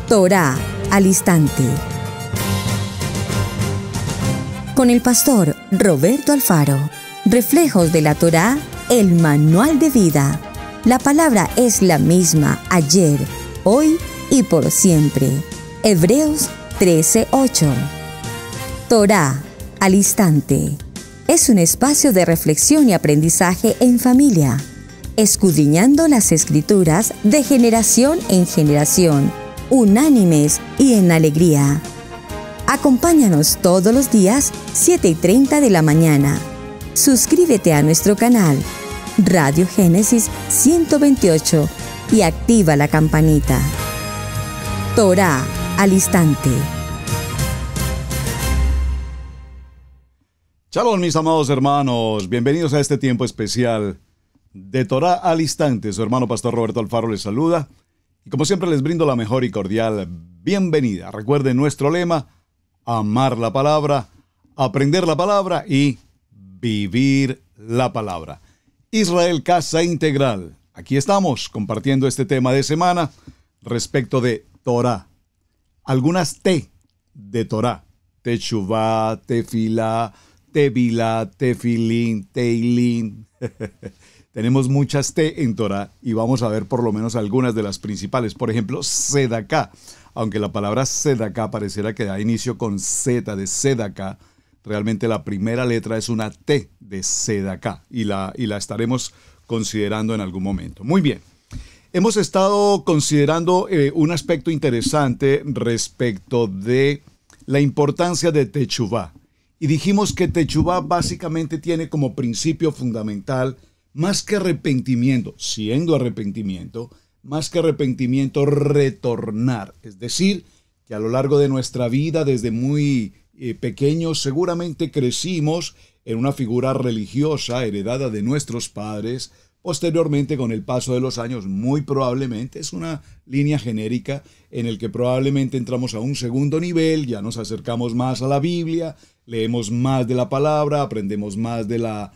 Torá al instante. Con el pastor Roberto Alfaro. Reflejos de la Torá, el manual de vida. La palabra es la misma ayer, hoy y por siempre. Hebreos 13:8. Torá al instante. Es un espacio de reflexión y aprendizaje en familia, escudriñando las Escrituras de generación en generación, unánimes y en alegría. Acompáñanos todos los días, 7:30 de la mañana. Suscríbete a nuestro canal, Radio Génesis 128, y activa la campanita. Torá al instante. Shalom, mis amados hermanos. Bienvenidos a este tiempo especial de Torá al instante. Su hermano pastor Roberto Alfaro les saluda. Y como siempre les brindo la mejor y cordial bienvenida. Recuerden nuestro lema: amar la palabra, aprender la palabra y vivir la palabra. Israel Casa Integral. Aquí estamos compartiendo este tema de semana respecto de Torá. Algunas T de Torá. Teshuvá, Tefilá, Tevilá, Tefilín, Teilín. Tenemos muchas T en Torá y vamos a ver por lo menos algunas de las principales. Por ejemplo, Sedaká. Aunque la palabra Sedaká pareciera que da inicio con Z de Sedaká, realmente la primera letra es una T de Sedaká y la estaremos considerando en algún momento. Muy bien. Hemos estado considerando un aspecto interesante respecto de la importancia de Teshuvá. Y dijimos que Teshuvá básicamente tiene como principio fundamental, más que arrepentimiento, siendo arrepentimiento, más que arrepentimiento, retornar. Es decir, que a lo largo de nuestra vida, desde muy pequeños, seguramente crecimos en una figura religiosa heredada de nuestros padres. Posteriormente, con el paso de los años, muy probablemente, es una línea genérica en el que probablemente entramos a un segundo nivel, ya nos acercamos más a la Biblia, leemos más de la palabra, aprendemos más de la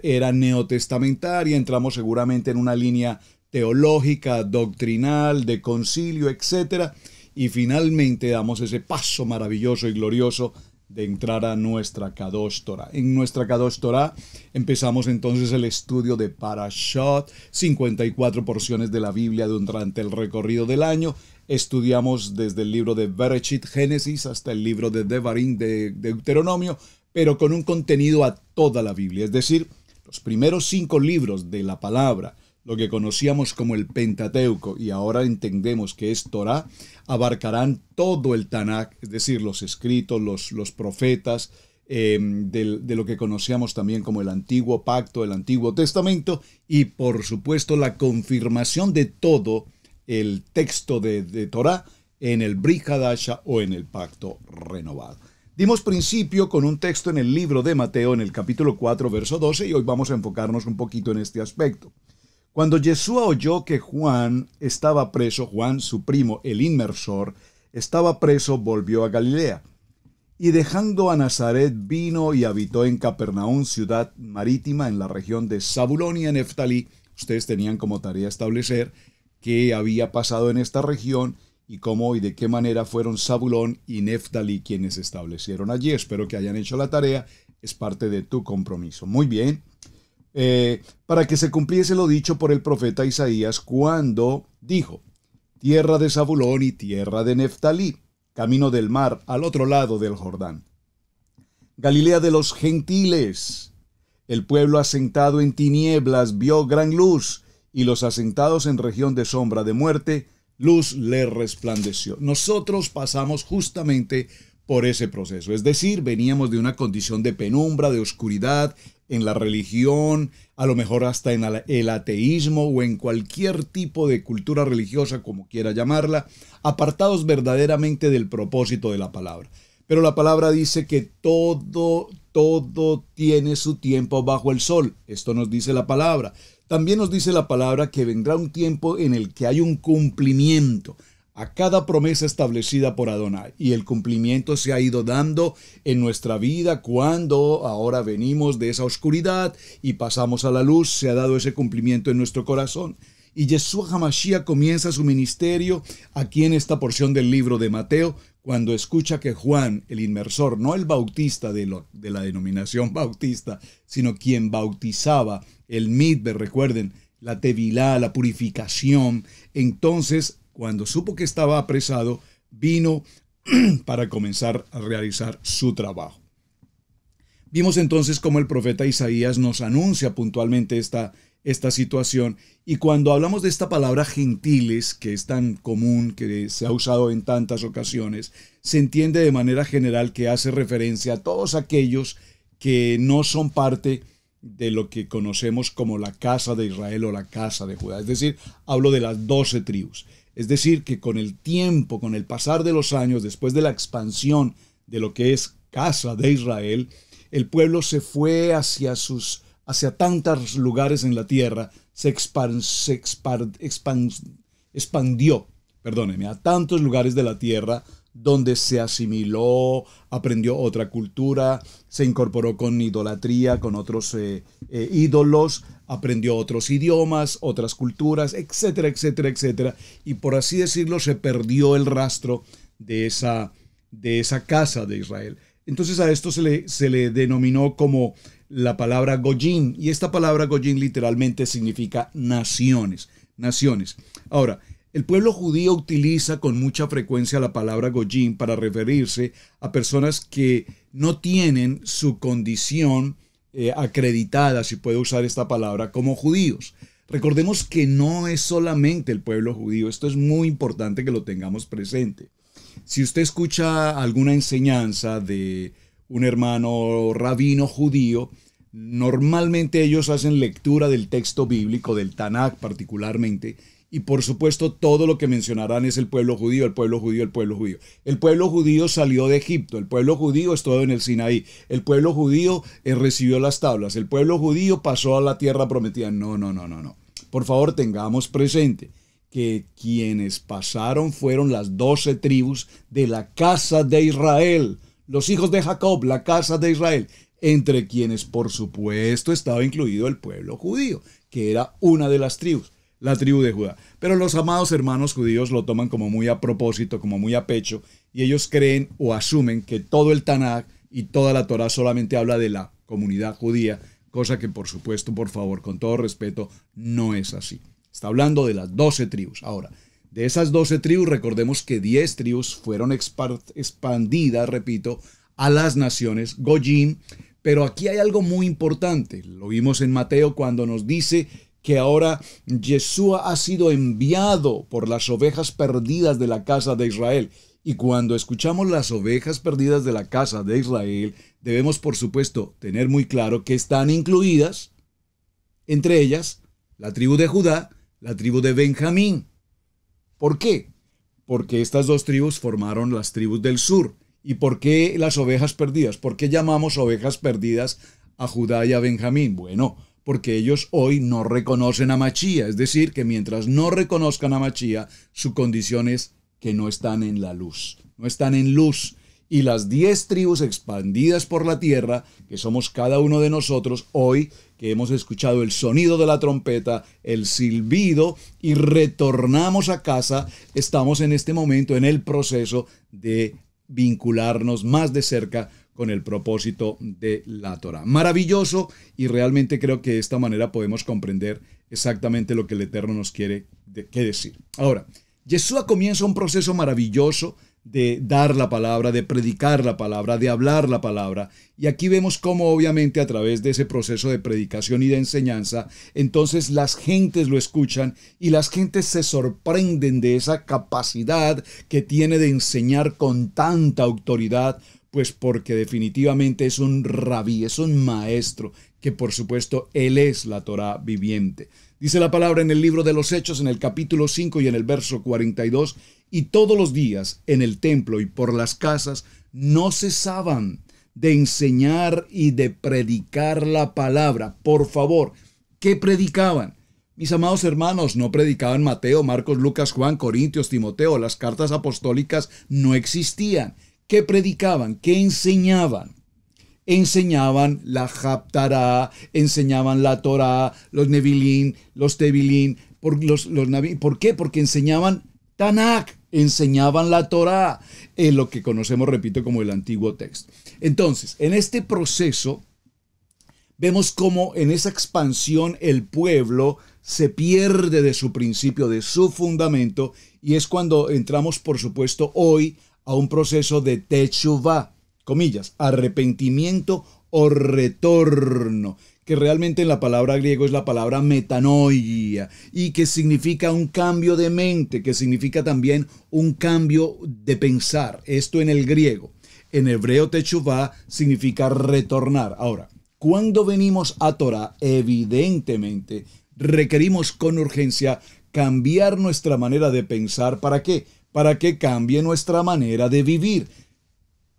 era neotestamentaria, entramos seguramente en una línea teológica, doctrinal, de concilio, etc. Y finalmente damos ese paso maravilloso y glorioso de entrar a nuestra Kadosh Torah. En nuestra Kadosh Torah empezamos entonces el estudio de Parashot, 54 porciones de la Biblia durante el recorrido del año. Estudiamos desde el libro de Bereshit, Génesis, hasta el libro de Devarim, de Deuteronomio, pero con un contenido a toda la Biblia. Es decir, los primeros 5 libros de la palabra, lo que conocíamos como el Pentateuco y ahora entendemos que es Torá, abarcarán todo el Tanakh, es decir, los escritos, los profetas, de lo que conocíamos también como el Antiguo Pacto, el Antiguo Testamento, y por supuesto la confirmación de todo el texto de Torá en el Brit Hadasha o en el Pacto Renovado. Dimos principio con un texto en el libro de Mateo, en el capítulo 4, verso 12, y hoy vamos a enfocarnos un poquito en este aspecto. Cuando Yeshua oyó que Juan estaba preso, Juan, su primo, el inmersor, estaba preso, volvió a Galilea. Y dejando a Nazaret, vino y habitó en Capernaum, ciudad marítima en la región de Zabulón y Neftalí. Ustedes tenían como tarea establecer qué había pasado en esta región y cómo y de qué manera fueron Zabulón y Neftalí quienes se establecieron allí. Espero que hayan hecho la tarea, es parte de tu compromiso. Muy bien. Para que se cumpliese lo dicho por el profeta Isaías cuando dijo: tierra de Zabulón y tierra de Neftalí, camino del mar al otro lado del Jordán, Galilea de los gentiles. El pueblo asentado en tinieblas vio gran luz, y los asentados en región de sombra de muerte, luz le resplandeció. Nosotros pasamos justamente por ese proceso, es decir, veníamos de una condición de penumbra, de oscuridad, en la religión, a lo mejor hasta en el ateísmo o en cualquier tipo de cultura religiosa, como quiera llamarla, apartados verdaderamente del propósito de la palabra. Pero la palabra dice que todo tiene su tiempo bajo el sol. Esto nos dice la palabra. También nos dice la palabra que vendrá un tiempo en el que hay un cumplimiento a cada promesa establecida por Adonai, y el cumplimiento se ha ido dando en nuestra vida cuando ahora venimos de esa oscuridad y pasamos a la luz. Se ha dado ese cumplimiento en nuestro corazón. Y Yeshua HaMashiach comienza su ministerio aquí en esta porción del libro de Mateo, cuando escucha que Juan, el inmersor, no el bautista de la denominación bautista, sino quien bautizaba, el mitbe, recuerden, la tevilá, la purificación. Entonces, cuando supo que estaba apresado, vino para comenzar a realizar su trabajo. Vimos entonces cómo el profeta Isaías nos anuncia puntualmente esta situación, y cuando hablamos de esta palabra gentiles, que es tan común, que se ha usado en tantas ocasiones, se entiende de manera general que hace referencia a todos aquellos que no son parte de lo que conocemos como la casa de Israel o la casa de Judá. Es decir, hablo de las 12 tribus. Es decir, que con el tiempo, con el pasar de los años, después de la expansión de lo que es casa de Israel, el pueblo se fue hacia tantos lugares en la tierra, se expandió, perdóneme, a tantos lugares de la tierra donde se asimiló, aprendió otra cultura, se incorporó con idolatría, con otros ídolos, aprendió otros idiomas, otras culturas, etcétera, etcétera, etcétera. Y por así decirlo, se perdió el rastro de esa casa de Israel. Entonces a esto se le denominó como la palabra Goyim, y esta palabra Goyim literalmente significa naciones, naciones. Ahora, el pueblo judío utiliza con mucha frecuencia la palabra Goyim para referirse a personas que no tienen su condición acreditada, si puedo usar esta palabra, como judíos. Recordemos que no es solamente el pueblo judío, esto es muy importante que lo tengamos presente. Si usted escucha alguna enseñanza de un hermano rabino judío, normalmente ellos hacen lectura del texto bíblico, del Tanaj particularmente, y por supuesto todo lo que mencionarán es el pueblo judío, el pueblo judío, el pueblo judío. El pueblo judío salió de Egipto, el pueblo judío estuvo en el Sinaí, el pueblo judío recibió las tablas, el pueblo judío pasó a la tierra prometida. No. Por favor, tengamos presente que quienes pasaron fueron las 12 tribus de la casa de Israel, los hijos de Jacob, la casa de Israel, entre quienes por supuesto estaba incluido el pueblo judío, que era una de las tribus, la tribu de Judá. Pero los amados hermanos judíos lo toman como muy a propósito, como muy a pecho, y ellos creen o asumen que todo el Tanaj y toda la Torá solamente habla de la comunidad judía, cosa que por supuesto, por favor, con todo respeto, no es así. Está hablando de las 12 tribus. Ahora, de esas 12 tribus, recordemos que 10 tribus fueron expandidas, repito, a las naciones Goyim. Pero aquí hay algo muy importante. Lo vimos en Mateo cuando nos dice que ahora Yeshua ha sido enviado por las ovejas perdidas de la casa de Israel. Y cuando escuchamos las ovejas perdidas de la casa de Israel, debemos por supuesto tener muy claro que están incluidas, entre ellas, la tribu de Judá, la tribu de Benjamín. ¿Por qué? Porque estas dos tribus formaron las tribus del sur. ¿Y por qué las ovejas perdidas? ¿Por qué llamamos ovejas perdidas a Judá y a Benjamín? Bueno, porque ellos hoy no reconocen a Machía. Es decir, que mientras no reconozcan a Machía, su condición es que no están en la luz. No están en luz. Y las 10 tribus expandidas por la tierra, que somos cada uno de nosotros hoy, que hemos escuchado el sonido de la trompeta, el silbido y retornamos a casa, estamos en este momento en el proceso de vincularnos más de cerca con el propósito de la Torá. Maravilloso, y realmente creo que de esta manera podemos comprender exactamente lo que el Eterno nos quiere decir. Ahora, Yeshua comienza un proceso maravilloso de dar la palabra, de predicar la palabra, de hablar la palabra. Y aquí vemos cómo obviamente a través de ese proceso de predicación y de enseñanza, entonces las gentes lo escuchan y las gentes se sorprenden de esa capacidad que tiene de enseñar con tanta autoridad, pues porque definitivamente es un rabí, es un maestro, que por supuesto él es la Torá viviente. Dice la palabra en el libro de los Hechos, en el capítulo 5 y en el verso 42, y todos los días en el templo y por las casas no cesaban de enseñar y de predicar la palabra. Por favor, ¿qué predicaban? Mis amados hermanos, no predicaban Mateo, Marcos, Lucas, Juan, Corintios, Timoteo. Las cartas apostólicas no existían. ¿Qué predicaban? ¿Qué enseñaban? Enseñaban la Haftará, enseñaban la Torá, los Nevilín, los Tevilín, los naví. ¿Por qué? Porque enseñaban Tanakh, enseñaban la Torá, en lo que conocemos, repito, como el antiguo texto. Entonces, en este proceso, vemos cómo en esa expansión el pueblo se pierde de su principio, de su fundamento, y es cuando entramos, por supuesto, hoy a un proceso de teshuvá, comillas, arrepentimiento o retorno, que realmente en la palabra griego es la palabra metanoia, y que significa un cambio de mente, que significa también un cambio de pensar. Esto en el griego. En hebreo teshuvá significa retornar. Ahora, cuando venimos a Torah, evidentemente requerimos con urgencia cambiar nuestra manera de pensar. ¿Para qué? Para que cambie nuestra manera de vivir.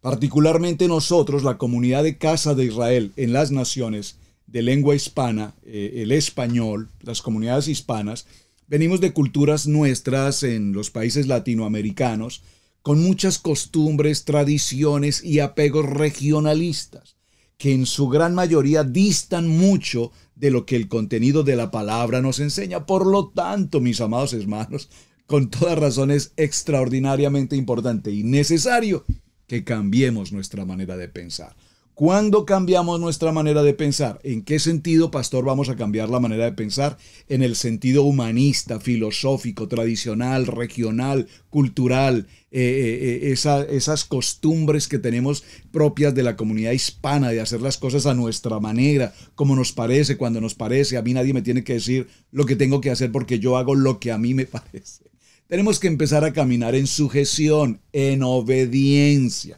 Particularmente nosotros, la comunidad de Casa de Israel en las naciones de lengua hispana, el español, las comunidades hispanas, venimos de culturas nuestras en los países latinoamericanos, con muchas costumbres, tradiciones y apegos regionalistas, que en su gran mayoría distan mucho de lo que el contenido de la palabra nos enseña. Por lo tanto, mis amados hermanos, con toda razón es extraordinariamente importante y necesario que cambiemos nuestra manera de pensar. ¿Cuándo cambiamos nuestra manera de pensar? ¿En qué sentido, pastor, vamos a cambiar la manera de pensar? En el sentido humanista, filosófico, tradicional, regional, cultural, esas costumbres que tenemos propias de la comunidad hispana, de hacer las cosas a nuestra manera, como nos parece, cuando nos parece. A mí nadie me tiene que decir lo que tengo que hacer porque yo hago lo que a mí me parece. Tenemos que empezar a caminar en sujeción, en obediencia.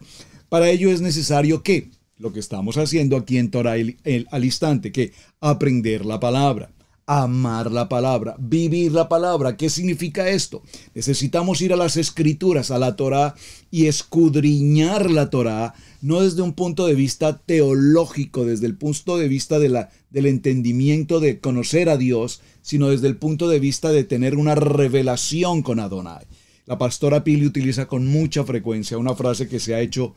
Para ello es necesario que lo que estamos haciendo aquí en Torah al instante, que aprender la palabra, amar la palabra, vivir la palabra. ¿Qué significa esto? Necesitamos ir a las escrituras, a la Torah, y escudriñar la Torah, no desde un punto de vista teológico, desde el punto de vista del entendimiento de conocer a Dios, sino desde el punto de vista de tener una revelación con Adonai. La pastora Pili utiliza con mucha frecuencia una frase que se ha hecho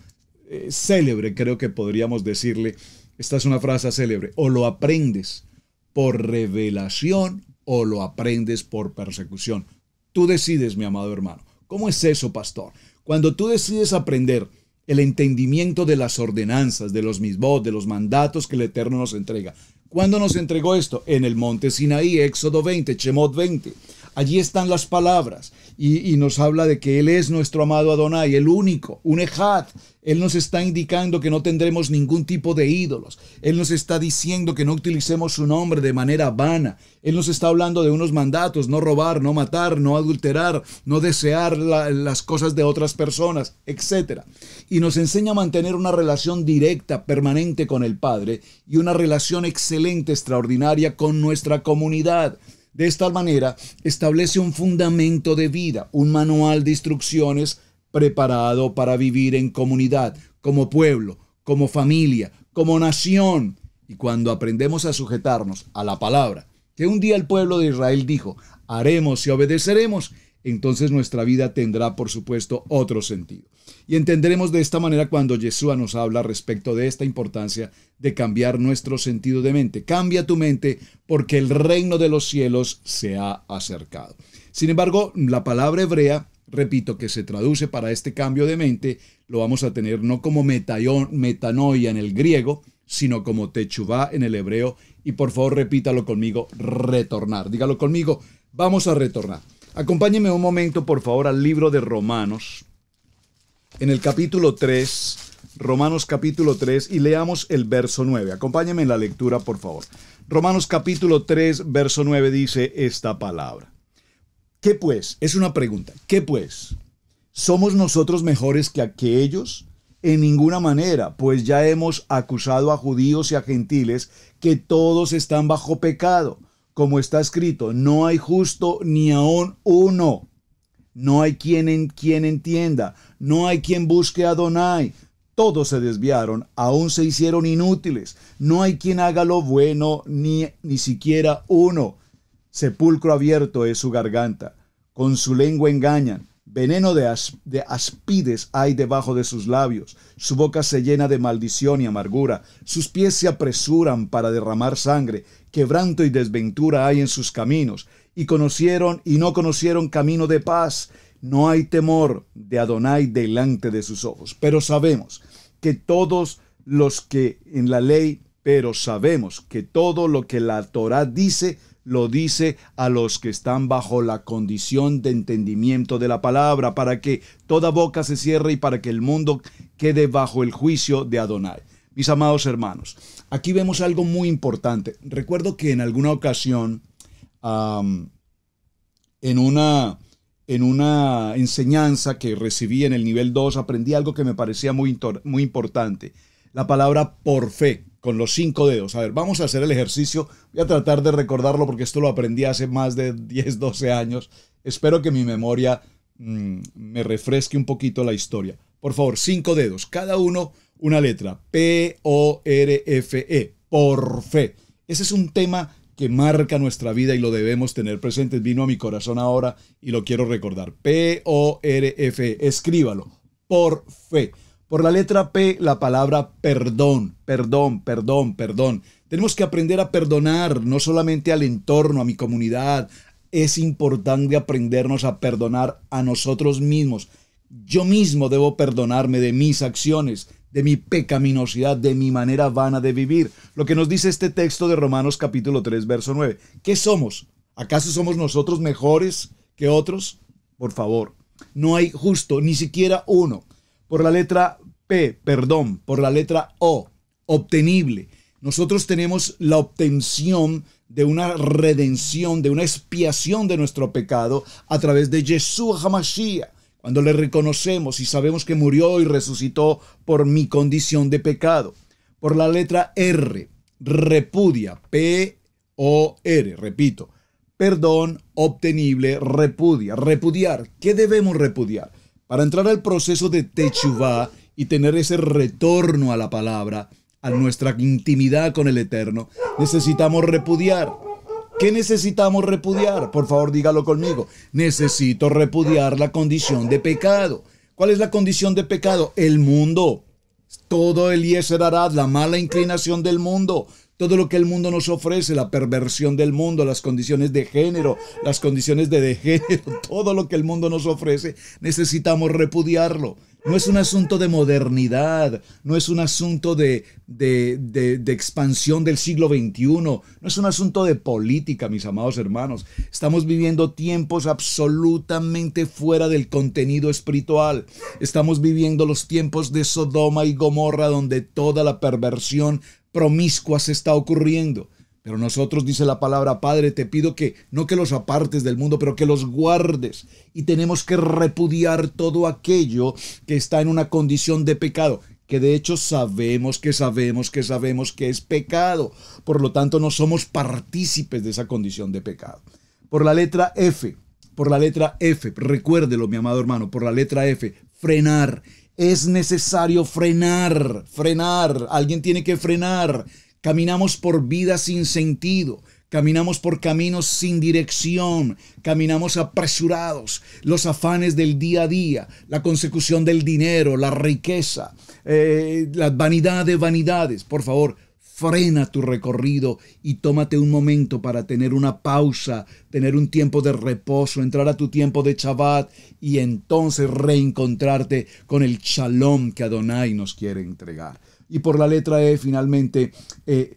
célebre, creo que podríamos decirle. Esta es una frase célebre: o lo aprendes por revelación o lo aprendes por persecución. Tú decides, mi amado hermano. ¿Cómo es eso, pastor? Cuando tú decides aprender el entendimiento de las ordenanzas, de los misbot, de los mandatos que el Eterno nos entrega. ¿Cuándo nos entregó esto? En el monte Sinaí, Éxodo 20, Shemot 20. Allí están las palabras y nos habla de que Él es nuestro amado Adonai, el único, un Ejad. Él nos está indicando que no tendremos ningún tipo de ídolos. Él nos está diciendo que no utilicemos su nombre de manera vana. Él nos está hablando de unos mandatos: no robar, no matar, no adulterar, no desear las cosas de otras personas, etc. Y nos enseña a mantener una relación directa, permanente con el Padre y una relación excelente, extraordinaria con nuestra comunidad. De esta manera, establece un fundamento de vida, un manual de instrucciones preparado para vivir en comunidad, como pueblo, como familia, como nación. Y cuando aprendemos a sujetarnos a la palabra, que un día el pueblo de Israel dijo: haremos y obedeceremos, entonces nuestra vida tendrá, por supuesto, otro sentido. Y entenderemos de esta manera cuando Yeshua nos habla respecto de esta importancia de cambiar nuestro sentido de mente. Cambia tu mente porque el reino de los cielos se ha acercado. Sin embargo, la palabra hebrea, repito, que se traduce para este cambio de mente, lo vamos a tener no como metanoia en el griego, sino como teshuvá en el hebreo. Y por favor, repítalo conmigo: retornar. Dígalo conmigo: vamos a retornar. Acompáñeme un momento, por favor, al libro de Romanos, en el capítulo 3, Romanos capítulo 3, y leamos el verso 9. Acompáñeme en la lectura, por favor. Romanos capítulo 3, verso 9 dice esta palabra. ¿Qué pues? Es una pregunta. ¿Qué pues? ¿Somos nosotros mejores que aquellos? En ninguna manera, pues ya hemos acusado a judíos y a gentiles que todos están bajo pecado. Como está escrito: no hay justo ni aun uno. No hay quien entienda. No hay quien busque a Adonai. Todos se desviaron, aún se hicieron inútiles. No hay quien haga lo bueno, ni siquiera uno. Sepulcro abierto es su garganta. Con su lengua engañan. Veneno de aspides hay debajo de sus labios. Su boca se llena de maldición y amargura. Sus pies se apresuran para derramar sangre. Quebranto y desventura hay en sus caminos. y conocieron y no conocieron camino de paz. No hay temor de Adonai delante de sus ojos. Pero sabemos que todos los que en la ley, pero sabemos que todo lo que la Torá dice, lo dice a los que están bajo la condición de entendimiento de la palabra, para que toda boca se cierre y para que el mundo quede bajo el juicio de Adonai. Mis amados hermanos, aquí vemos algo muy importante. Recuerdo que en alguna ocasión, en una enseñanza que recibí en el nivel 2, aprendí algo que me parecía muy importante. La palabra por fe, con los 5 dedos. A ver, vamos a hacer el ejercicio. Voy a tratar de recordarlo porque esto lo aprendí hace más de 10, 12 años. Espero que mi memoria me refresque un poquito la historia. Por favor, 5 dedos, cada uno una letra. P-O-R-F-E, por fe. Ese es un tema que marca nuestra vida y lo debemos tener presente. Vino a mi corazón ahora y lo quiero recordar. P-O-R-F-E, escríbalo, por fe. Por la letra P, la palabra perdón, perdón, perdón, perdón. Tenemos que aprender a perdonar, no solamente al entorno, a mi comunidad. Es importante aprendernos a perdonar a nosotros mismos. Yo mismo debo perdonarme de mis acciones, de mi pecaminosidad, de mi manera vana de vivir. Lo que nos dice este texto de Romanos capítulo 3, verso 9. ¿Qué somos? ¿Acaso somos nosotros mejores que otros? Por favor, no hay justo, ni siquiera uno. Por la letra P, perdón. Por la letra O, obtenible. Nosotros tenemos la obtención de una redención, de una expiación de nuestro pecado a través de Yeshua HaMashiach. Cuando le reconocemos y sabemos que murió y resucitó por mi condición de pecado. Por la letra R, repudia. P-O-R, repito. Perdón, obtenible, repudia. Repudiar. ¿Qué debemos repudiar? Para entrar al proceso de Teshuvá y tener ese retorno a la palabra, a nuestra intimidad con el Eterno, necesitamos repudiar. ¿Qué necesitamos repudiar? Por favor, dígalo conmigo. Necesito repudiar la condición de pecado. ¿Cuál es la condición de pecado? El mundo. Todo el Yetzer Hara, la mala inclinación del mundo. Todo lo que el mundo nos ofrece, la perversión del mundo, las condiciones de género, las condiciones de degénero, todo lo que el mundo nos ofrece, necesitamos repudiarlo. No es un asunto de modernidad, no es un asunto de expansión del siglo XXI, no es un asunto de política, mis amados hermanos. Estamos viviendo tiempos absolutamente fuera del contenido espiritual. Estamos viviendo los tiempos de Sodoma y Gomorra, donde toda la perversión promiscua se está ocurriendo. Pero nosotros, dice la palabra, Padre, te pido que no que los apartes del mundo, pero que los guardes. Y tenemos que repudiar todo aquello que está en una condición de pecado, que de hecho sabemos que es pecado. Por lo tanto, no somos partícipes de esa condición de pecado. Por la letra F, recuérdelo, mi amado hermano, por la letra F, frenar. Es necesario frenar. Alguien tiene que frenar. Caminamos por vidas sin sentido. Caminamos por caminos sin dirección. Caminamos apresurados. Los afanes del día a día. La consecución del dinero, la riqueza, la vanidad de vanidades. Por favor, frena tu recorrido y tómate un momento para tener una pausa, tener un tiempo de reposo, entrar a tu tiempo de Shabbat y entonces reencontrarte con el Shalom que Adonai nos quiere entregar. Y por la letra E, finalmente,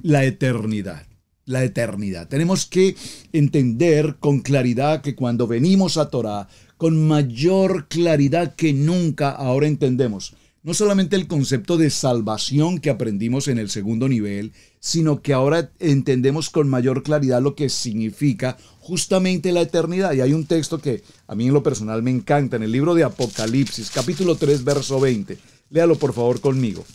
la eternidad. La eternidad. Tenemos que entender con claridad que cuando venimos a Torah, con mayor claridad que nunca, ahora entendemos no solamente el concepto de salvación que aprendimos en el segundo nivel, sino que ahora entendemos con mayor claridad lo que significa justamente la eternidad. Y hay un texto que a mí en lo personal me encanta, en el libro de Apocalipsis, capítulo 3, verso 20. Léalo por favor conmigo.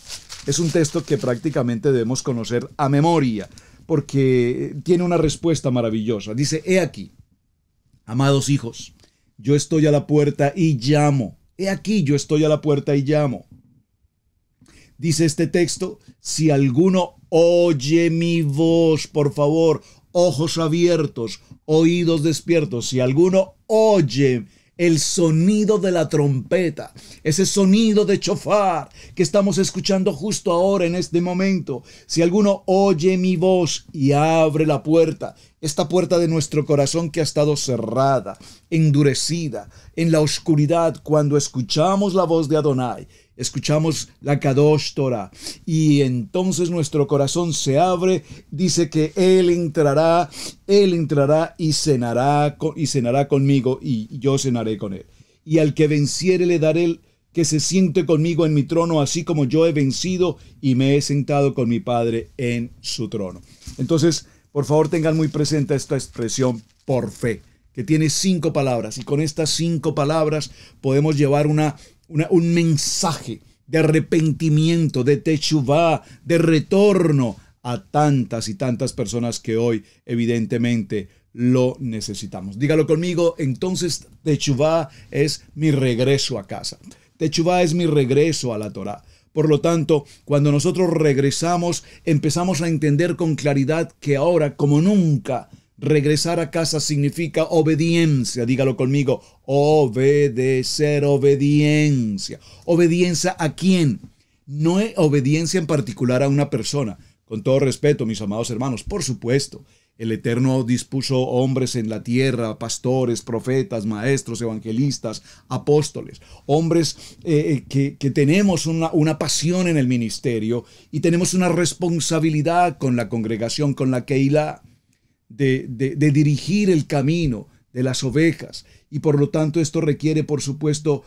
Es un texto que prácticamente debemos conocer a memoria, porque tiene una respuesta maravillosa. Dice, he aquí, amados hijos, yo estoy a la puerta y llamo. He aquí, yo estoy a la puerta y llamo. Dice este texto, si alguno oye mi voz, por favor, ojos abiertos, oídos despiertos, si alguno oye el sonido de la trompeta, ese sonido de chofar que estamos escuchando justo ahora en este momento. Si alguno oye mi voz y abre la puerta, esta puerta de nuestro corazón que ha estado cerrada, endurecida, en la oscuridad, cuando escuchamos la voz de Adonai, escuchamos la Kadosh Torah, y entonces nuestro corazón se abre, dice que Él entrará y cenará conmigo, y yo cenaré con Él. Y al que venciere le daré el que se siente conmigo en mi trono, así como yo he vencido y me he sentado con mi Padre en su trono. Entonces, por favor, tengan muy presente esta expresión por fe, que tiene 5 palabras, y con estas 5 palabras podemos llevar un mensaje de arrepentimiento, de teshuvá, de retorno a tantas y tantas personas que hoy evidentemente lo necesitamos. Dígalo conmigo, entonces teshuvá es mi regreso a casa. Teshuvá es mi regreso a la Torá. Por lo tanto, cuando nosotros regresamos, empezamos a entender con claridad que ahora, como nunca, regresar a casa significa obediencia. Dígalo conmigo, obedecer, obediencia. ¿Obediencia a quién? No es obediencia en particular a una persona. Con todo respeto, mis amados hermanos, por supuesto, el Eterno dispuso hombres en la tierra, pastores, profetas, maestros, evangelistas, apóstoles, hombres que tenemos una pasión en el ministerio y tenemos una responsabilidad con la congregación, con la Keilah, de dirigir el camino de las ovejas, y por lo tanto esto requiere, por supuesto,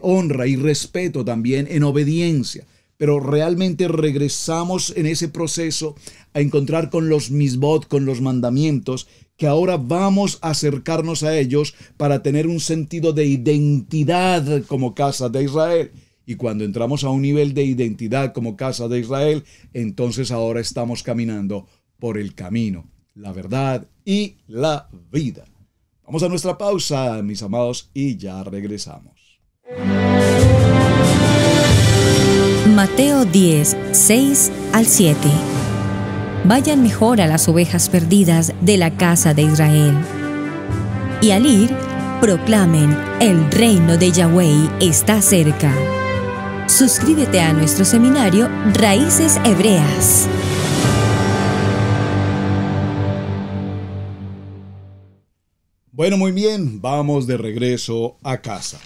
honra y respeto también en obediencia. Pero realmente regresamos en ese proceso a encontrar con los misbot, con los mandamientos, que ahora vamos a acercarnos a ellos para tener un sentido de identidad como casa de Israel. Y cuando entramos a un nivel de identidad como casa de Israel, entonces ahora estamos caminando por el camino, la verdad y la vida. Vamos a nuestra pausa, mis amados, y ya regresamos. Mateo 10, 6 al 7. Vayan mejor a las ovejas perdidas de la casa de Israel. Y al ir, proclamen, el reino de Yahweh está cerca. Suscríbete a nuestro seminario Raíces Hebreas. Bueno, muy bien, vamos de regreso a casa.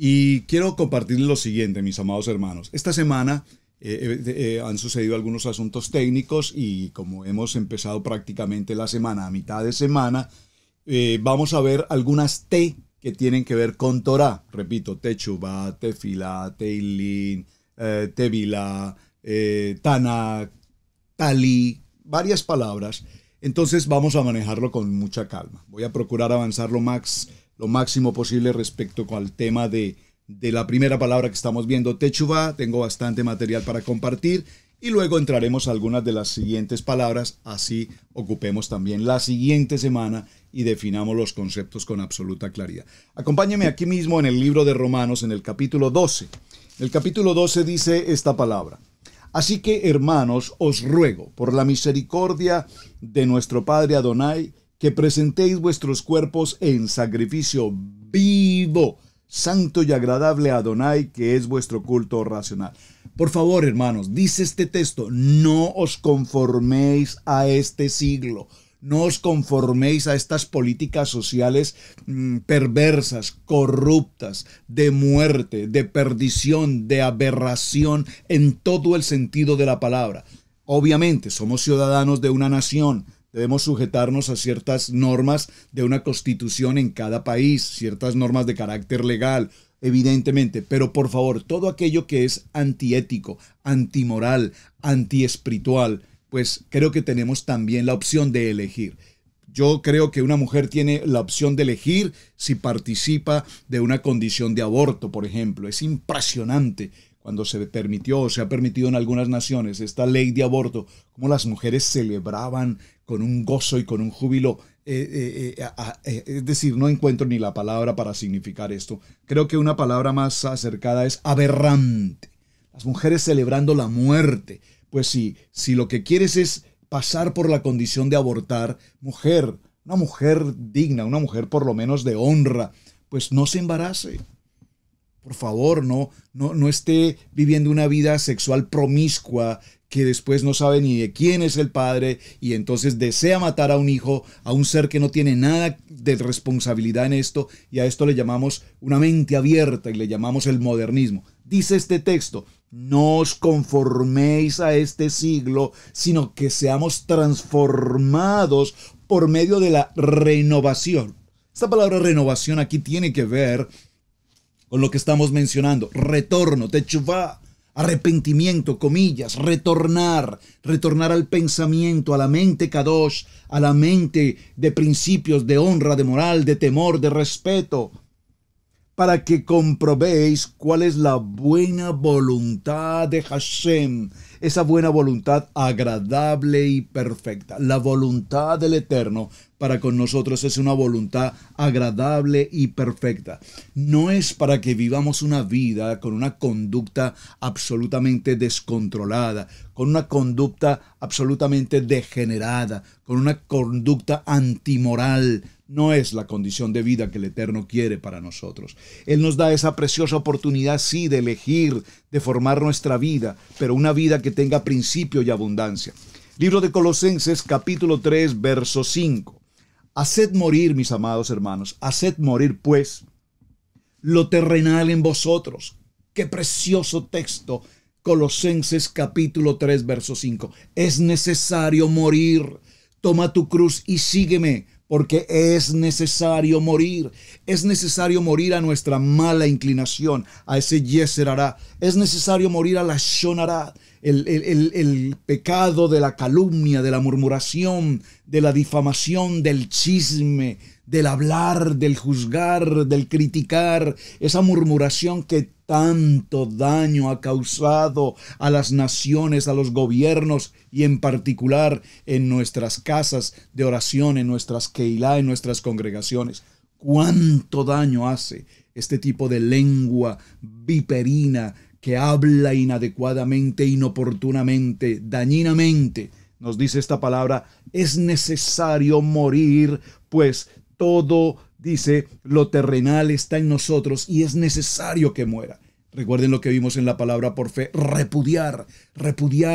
Y quiero compartirles lo siguiente, mis amados hermanos. Esta semana han sucedido algunos asuntos técnicos y como hemos empezado prácticamente la semana, a mitad de semana, vamos a ver algunas T que tienen que ver con Torah. Repito, Teshuvá, Tefilá, Teilín, Tevilá, Tanak, Talí, varias palabras. Entonces vamos a manejarlo con mucha calma. Voy a procurar avanzar lo máximo posible respecto al tema de la primera palabra que estamos viendo, Teshuvá. Tengo bastante material para compartir y luego entraremos a algunas de las siguientes palabras, así ocupemos también la siguiente semana y definamos los conceptos con absoluta claridad. Acompáñeme aquí mismo en el libro de Romanos, en el capítulo 12. El capítulo 12 dice esta palabra: así que, hermanos, os ruego, por la misericordia de nuestro Padre Adonai, que presentéis vuestros cuerpos en sacrificio vivo, santo y agradable a Adonai, que es vuestro culto racional. Por favor, hermanos, dice este texto, no os conforméis a este siglo. No os conforméis a estas políticas sociales perversas, corruptas, de muerte, de perdición, de aberración en todo el sentido de la palabra. Obviamente, somos ciudadanos de una nación. Debemos sujetarnos a ciertas normas de una constitución en cada país, ciertas normas de carácter legal, evidentemente. Pero por favor, todo aquello que es antiético, antimoral, antiespiritual, pues creo que tenemos también la opción de elegir. Yo creo que una mujer tiene la opción de elegir si participa de una condición de aborto, por ejemplo. Es impresionante cuando se permitió o se ha permitido en algunas naciones esta ley de aborto, cómo las mujeres celebraban con un gozo y con un júbilo. Es decir, no encuentro ni la palabra para significar esto. Creo que una palabra más acercada es aberrante. Las mujeres celebrando la muerte. Pues si lo que quieres es pasar por la condición de abortar, mujer, una mujer digna, una mujer por lo menos de honra, pues no se embarace. Por favor, no esté viviendo una vida sexual promiscua que después no sabe ni de quién es el padre y entonces desea matar a un hijo, a un ser que no tiene nada de responsabilidad en esto, y a esto le llamamos una mente abierta y le llamamos el modernismo. Dice este texto: no os conforméis a este siglo, sino que seamos transformados por medio de la renovación. Esta palabra renovación aquí tiene que ver con lo que estamos mencionando: retorno, techuvá, arrepentimiento, comillas, retornar al pensamiento, a la mente kadosh, a la mente de principios, de honra, de moral, de temor, de respeto, para que comprobéis cuál es la buena voluntad de Hashem, esa buena voluntad agradable y perfecta. La voluntad del Eterno para con nosotros es una voluntad agradable y perfecta. No es para que vivamos una vida con una conducta absolutamente descontrolada, con una conducta absolutamente degenerada, con una conducta antimoral. No es la condición de vida que el Eterno quiere para nosotros. Él nos da esa preciosa oportunidad, sí, de elegir, de formar nuestra vida, pero una vida que tenga principio y abundancia. Libro de Colosenses, capítulo 3, verso 5. Haced morir, mis amados hermanos, haced morir, pues, lo terrenal en vosotros. Qué precioso texto. Colosenses, capítulo 3, verso 5. Es necesario morir. Toma tu cruz y sígueme, porque es necesario morir. Es necesario morir a nuestra mala inclinación, a ese Yeser Hará. Es necesario morir a la Shon Hará, el pecado de la calumnia, de la murmuración, de la difamación, del chisme, del hablar, del juzgar, del criticar, esa murmuración que tanto daño ha causado a las naciones, a los gobiernos y en particular en nuestras casas de oración, en nuestras Keilah, en nuestras congregaciones. Cuánto daño hace este tipo de lengua viperina que habla inadecuadamente, inoportunamente, dañinamente. Nos dice esta palabra: es necesario morir, pues todo, dice, lo terrenal está en nosotros y es necesario que muera. Recuerden lo que vimos en la palabra por fe: repudiar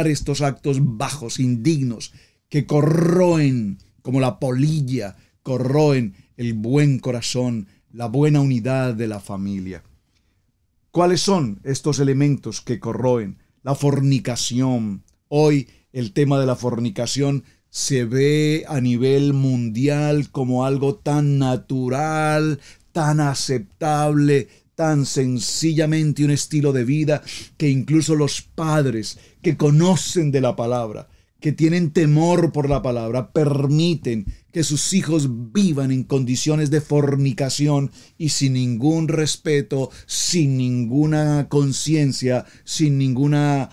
estos actos bajos, indignos, que corroen como la polilla, corroen el buen corazón, la buena unidad de la familia. ¿Cuáles son estos elementos que corroen? La fornicación. Hoy el tema de la fornicación se ve a nivel mundial como algo tan natural, tan aceptable, tan sencillamente un estilo de vida, que incluso los padres que conocen de la palabra, que tienen temor por la palabra, permiten que sus hijos vivan en condiciones de fornicación y sin ningún respeto, sin ninguna conciencia, sin ninguna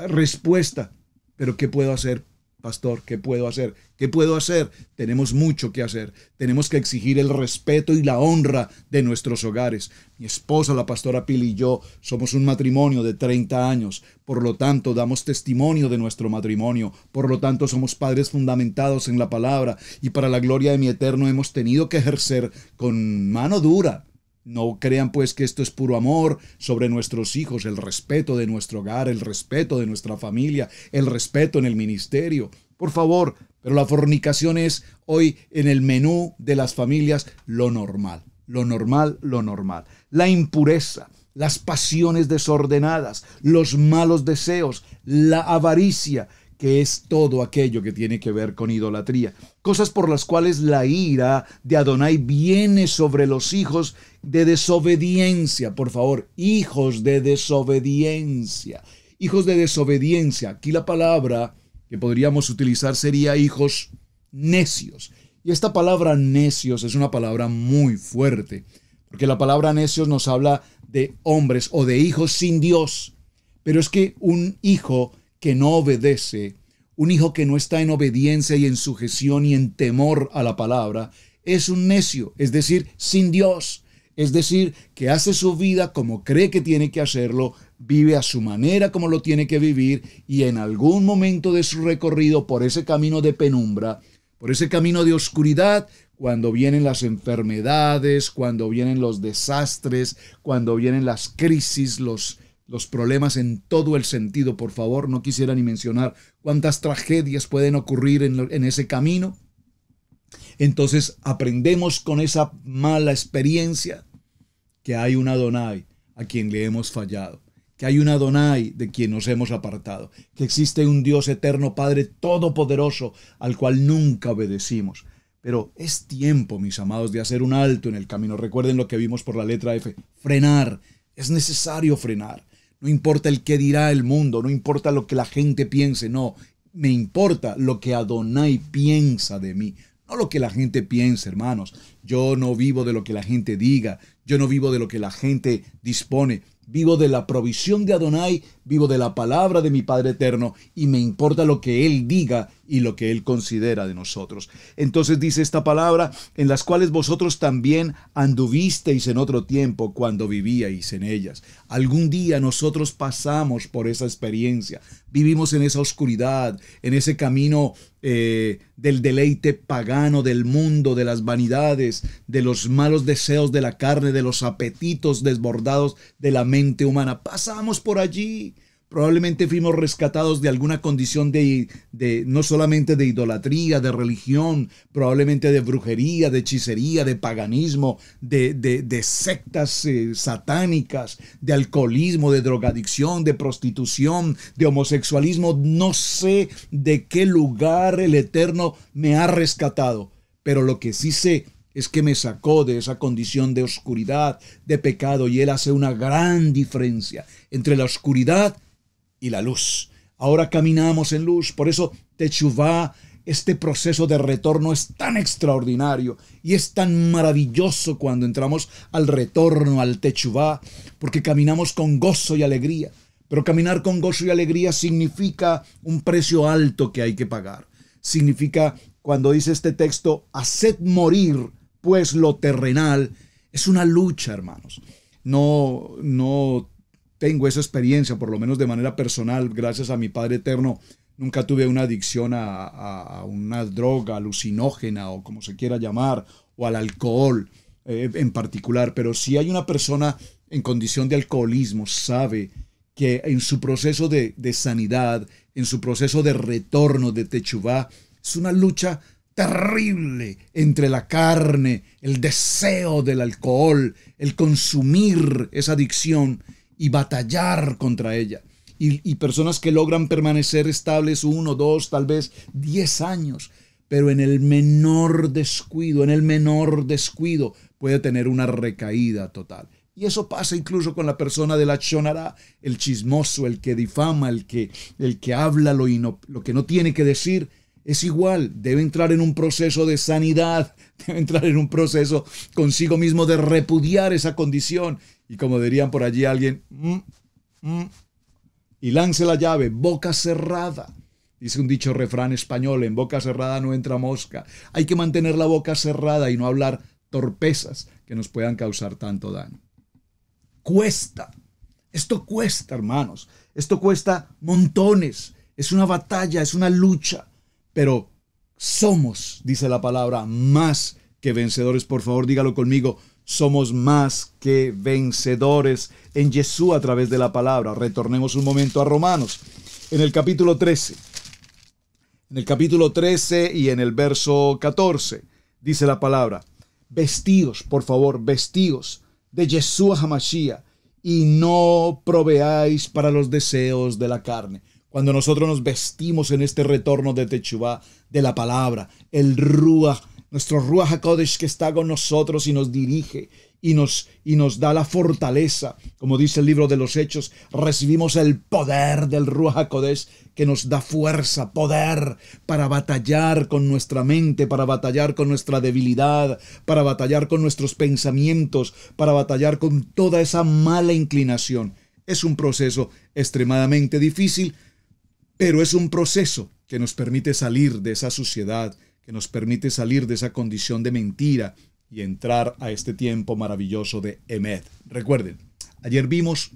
respuesta. Pero ¿qué puedo hacer, pastor? ¿Qué puedo hacer? ¿Qué puedo hacer? Tenemos mucho que hacer. Tenemos que exigir el respeto y la honra de nuestros hogares. Mi esposa, la pastora Pili, y yo somos un matrimonio de 30 años. Por lo tanto, damos testimonio de nuestro matrimonio. Por lo tanto, somos padres fundamentados en la palabra. Y para la gloria de mi Eterno hemos tenido que ejercer con mano dura. No crean pues que esto es puro amor sobre nuestros hijos, el respeto de nuestro hogar, el respeto de nuestra familia, el respeto en el ministerio. Por favor, pero la fornicación es hoy en el menú de las familias lo normal. Lo normal. La impureza, las pasiones desordenadas, los malos deseos, la avaricia, que es todo aquello que tiene que ver con idolatría. Cosas por las cuales la ira de Adonai viene sobre los hijos de desobediencia. Por favor, hijos de desobediencia. Hijos de desobediencia. Aquí la palabra que podríamos utilizar sería hijos necios. Y esta palabra necios es una palabra muy fuerte, porque la palabra necios nos habla de hombres o de hijos sin Dios. Pero es que un hijo que no obedece, un hijo que no está en obediencia y en sujeción y en temor a la palabra, es un necio, es decir, sin Dios. Es decir, que hace su vida como cree que tiene que hacerlo, vive a su manera como lo tiene que vivir, y en algún momento de su recorrido por ese camino de penumbra, por ese camino de oscuridad, cuando vienen las enfermedades, cuando vienen los desastres, cuando vienen las crisis, los problemas en todo el sentido. Por favor, no quisiera ni mencionar cuántas tragedias pueden ocurrir en ese camino. Entonces aprendemos con esa mala experiencia que hay un Adonai a quien le hemos fallado, que hay un Adonai de quien nos hemos apartado, que existe un Dios eterno, Padre todopoderoso, al cual nunca obedecimos. Pero es tiempo, mis amados, de hacer un alto en el camino. Recuerden lo que vimos por la letra F, frenar. Es necesario frenar. No importa el qué dirá el mundo, no importa lo que la gente piense, no. Me importa lo que Adonai piensa de mí. No lo que la gente piense, hermanos. Yo no vivo de lo que la gente diga. Yo no vivo de lo que la gente dispone. Vivo de la provisión de Adonai, vivo de la palabra de mi Padre eterno y me importa lo que Él diga y lo que Él considera de nosotros. Entonces dice esta palabra, en las cuales vosotros también anduvisteis en otro tiempo cuando vivíais en ellas. Algún día nosotros pasamos por esa experiencia, vivimos en esa oscuridad, en ese camino del deleite pagano del mundo, de las vanidades, de los malos deseos de la carne, de los apetitos desbordados de la mente humana. Pasamos por allí. Probablemente fuimos rescatados de alguna condición de no solamente de idolatría, de religión, probablemente de brujería, de hechicería, de paganismo, de sectas satánicas, de alcoholismo, de drogadicción, de prostitución, de homosexualismo. No sé de qué lugar el Eterno me ha rescatado, pero lo que sí sé es que me sacó de esa condición de oscuridad, de pecado, y Él hace una gran diferencia entre la oscuridad y la luz. Ahora caminamos en luz. Por eso Teshuvá, este proceso de retorno, es tan extraordinario y es tan maravilloso cuando entramos al retorno, al Teshuvá, porque caminamos con gozo y alegría. Pero caminar con gozo y alegría significa un precio alto que hay que pagar. Significa, cuando dice este texto, haced morir pues lo terrenal, es una lucha, hermanos. No tengo esa experiencia, por lo menos de manera personal, gracias a mi Padre eterno. Nunca tuve una adicción a una droga alucinógena o como se quiera llamar, o al alcohol en particular. Pero si hay una persona en condición de alcoholismo, sabe que en su proceso de sanidad, en su proceso de retorno de Teshuvá, es una lucha terrible entre la carne, el deseo del alcohol, el consumir esa adicción y batallar contra ella. Y personas que logran permanecer estables 1, 2, tal vez 10 años, pero en el menor descuido puede tener una recaída total. Y eso pasa incluso con la persona de la Lashon Hará, el chismoso, el que difama, el que habla lo que no tiene que decir. Es igual, debe entrar en un proceso de sanidad, debe entrar en un proceso consigo mismo de repudiar esa condición. Y como dirían por allí alguien, y lance la llave, boca cerrada. Dice un dicho refrán español, en boca cerrada no entra mosca. Hay que mantener la boca cerrada y no hablar torpezas que nos puedan causar tanto daño. Cuesta. Esto cuesta, hermanos. Esto cuesta montones. Es una batalla, es una lucha. Pero somos, dice la palabra, más que vencedores. Por favor, dígalo conmigo. Somos más que vencedores en Jesús a través de la palabra. Retornemos un momento a Romanos. En el capítulo 13. En el capítulo 13 y en el verso 14 dice la palabra: vestíos, por favor, vestíos de Yeshua HaMashiach y no proveáis para los deseos de la carne. Cuando nosotros nos vestimos en este retorno de Teshuvá, de la palabra, el Ruach, nuestro Ruach HaKodesh que está con nosotros y nos dirige y nos da la fortaleza, como dice el libro de los Hechos, recibimos el poder del Ruach HaKodesh que nos da fuerza, poder para batallar con nuestra mente, para batallar con nuestra debilidad, para batallar con nuestros pensamientos, para batallar con toda esa mala inclinación. Es un proceso extremadamente difícil, pero es un proceso que nos permite salir de esa suciedad, que nos permite salir de esa condición de mentira y entrar a este tiempo maravilloso de Emet. Recuerden, ayer vimos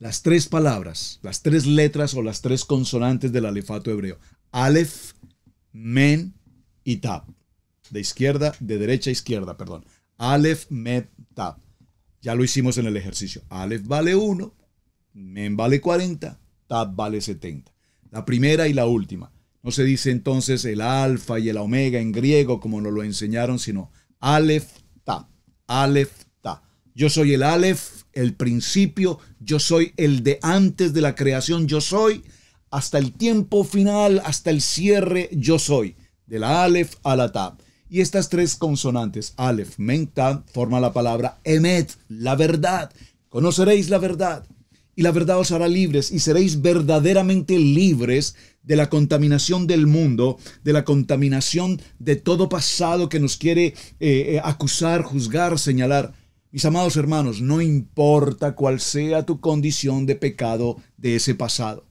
las 3 palabras, las 3 letras o las 3 consonantes del alefato hebreo. Aleph, Men y Tab. de derecha a izquierda, perdón. Aleph, Mem, Tav. Ya lo hicimos en el ejercicio. Aleph vale 1, Mem vale 40, Tav vale 70. La primera y la última. No se dice entonces el alfa y el omega en griego como nos lo enseñaron, sino Aleph, Tav. Aleph, Tav. Yo soy el Aleph, el principio. Yo soy el de antes de la creación. Yo soy hasta el tiempo final, hasta el cierre. Yo soy. De la Aleph a la Tav. Y estas tres consonantes, Aleph, Mem, Tav, forman la palabra Emet, la verdad. Conoceréis la verdad. Y la verdad os hará libres y seréis verdaderamente libres de la contaminación del mundo, de la contaminación de todo pasado que nos quiere acusar, juzgar, señalar. Mis amados hermanos, no importa cuál sea tu condición de pecado de ese pasado.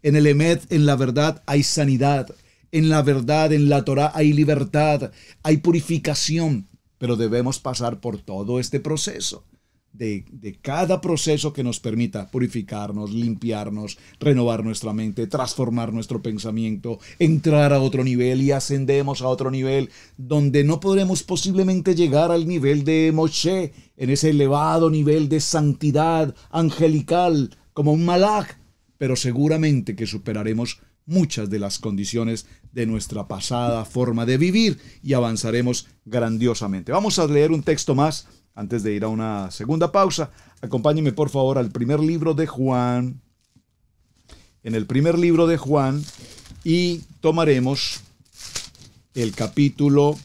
En el Emet, en la verdad, hay sanidad. En la verdad, en la Torá, hay libertad, hay purificación. Pero debemos pasar por todo este proceso. De cada proceso que nos permita purificarnos, limpiarnos, renovar nuestra mente, transformar nuestro pensamiento, entrar a otro nivel y ascendemos a otro nivel donde no podremos posiblemente llegar al nivel de Moshe, en ese elevado nivel de santidad angelical como un malaj, pero seguramente que superaremos muchas de las condiciones de nuestra pasada forma de vivir y avanzaremos grandiosamente. Vamos a leer un texto más antes de ir a una segunda pausa. Acompáñenme por favor al primer libro de Juan. En el primer libro de Juan, y tomaremos el capítulo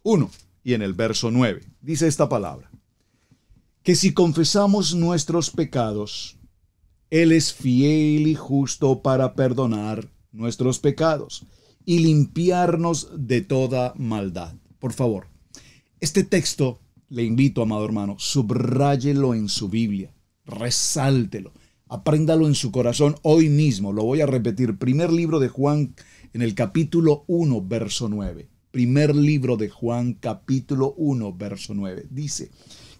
1 y en el verso 9. Dice esta palabra: que si confesamos nuestros pecados, Él es fiel y justo para perdonar nuestros pecados y limpiarnos de toda maldad. Por favor, este texto, le invito, amado hermano, subráyelo en su Biblia, resáltelo, apréndalo en su corazón hoy mismo. Lo voy a repetir. Primer libro de Juan, en el capítulo 1, verso 9. Primer libro de Juan, capítulo 1, verso 9. Dice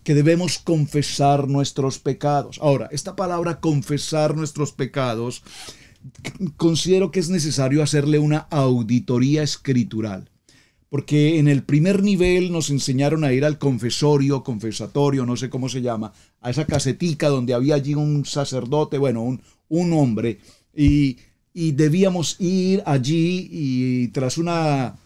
que debemos confesar nuestros pecados. Ahora, esta palabra confesar nuestros pecados, considero que es necesario hacerle una auditoría escritural. Porque en el primer nivel nos enseñaron a ir al confesorio, confesatorio, no sé cómo se llama, a esa casetica donde había allí un sacerdote, bueno, un hombre, y debíamos ir allí y tras una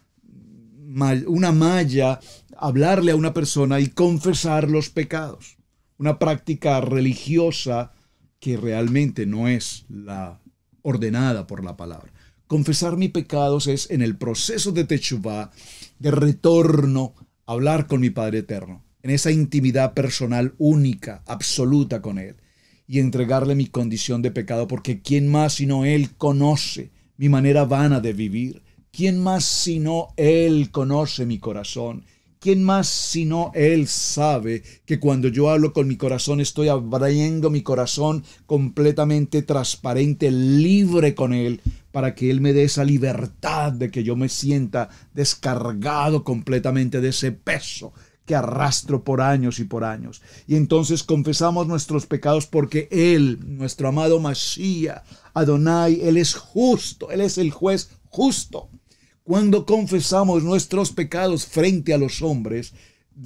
malla, hablarle a una persona y confesar los pecados. Una práctica religiosa que realmente no es la ordenada por la palabra. Confesar mis pecados es en el proceso de teshuvá, de retorno, hablar con mi Padre Eterno, en esa intimidad personal única, absoluta con Él, y entregarle mi condición de pecado, porque ¿quién más sino Él conoce mi manera vana de vivir? ¿Quién más sino Él conoce mi corazón? ¿Quién más sino Él sabe que cuando yo hablo con mi corazón estoy abriendo mi corazón completamente transparente, libre con Él, para que Él me dé esa libertad de que yo me sienta descargado completamente de ese peso que arrastro por años y por años? Y entonces confesamos nuestros pecados porque Él, nuestro amado Mashiach, Adonai, Él es justo, Él es el juez justo. Cuando confesamos nuestros pecados frente a los hombres,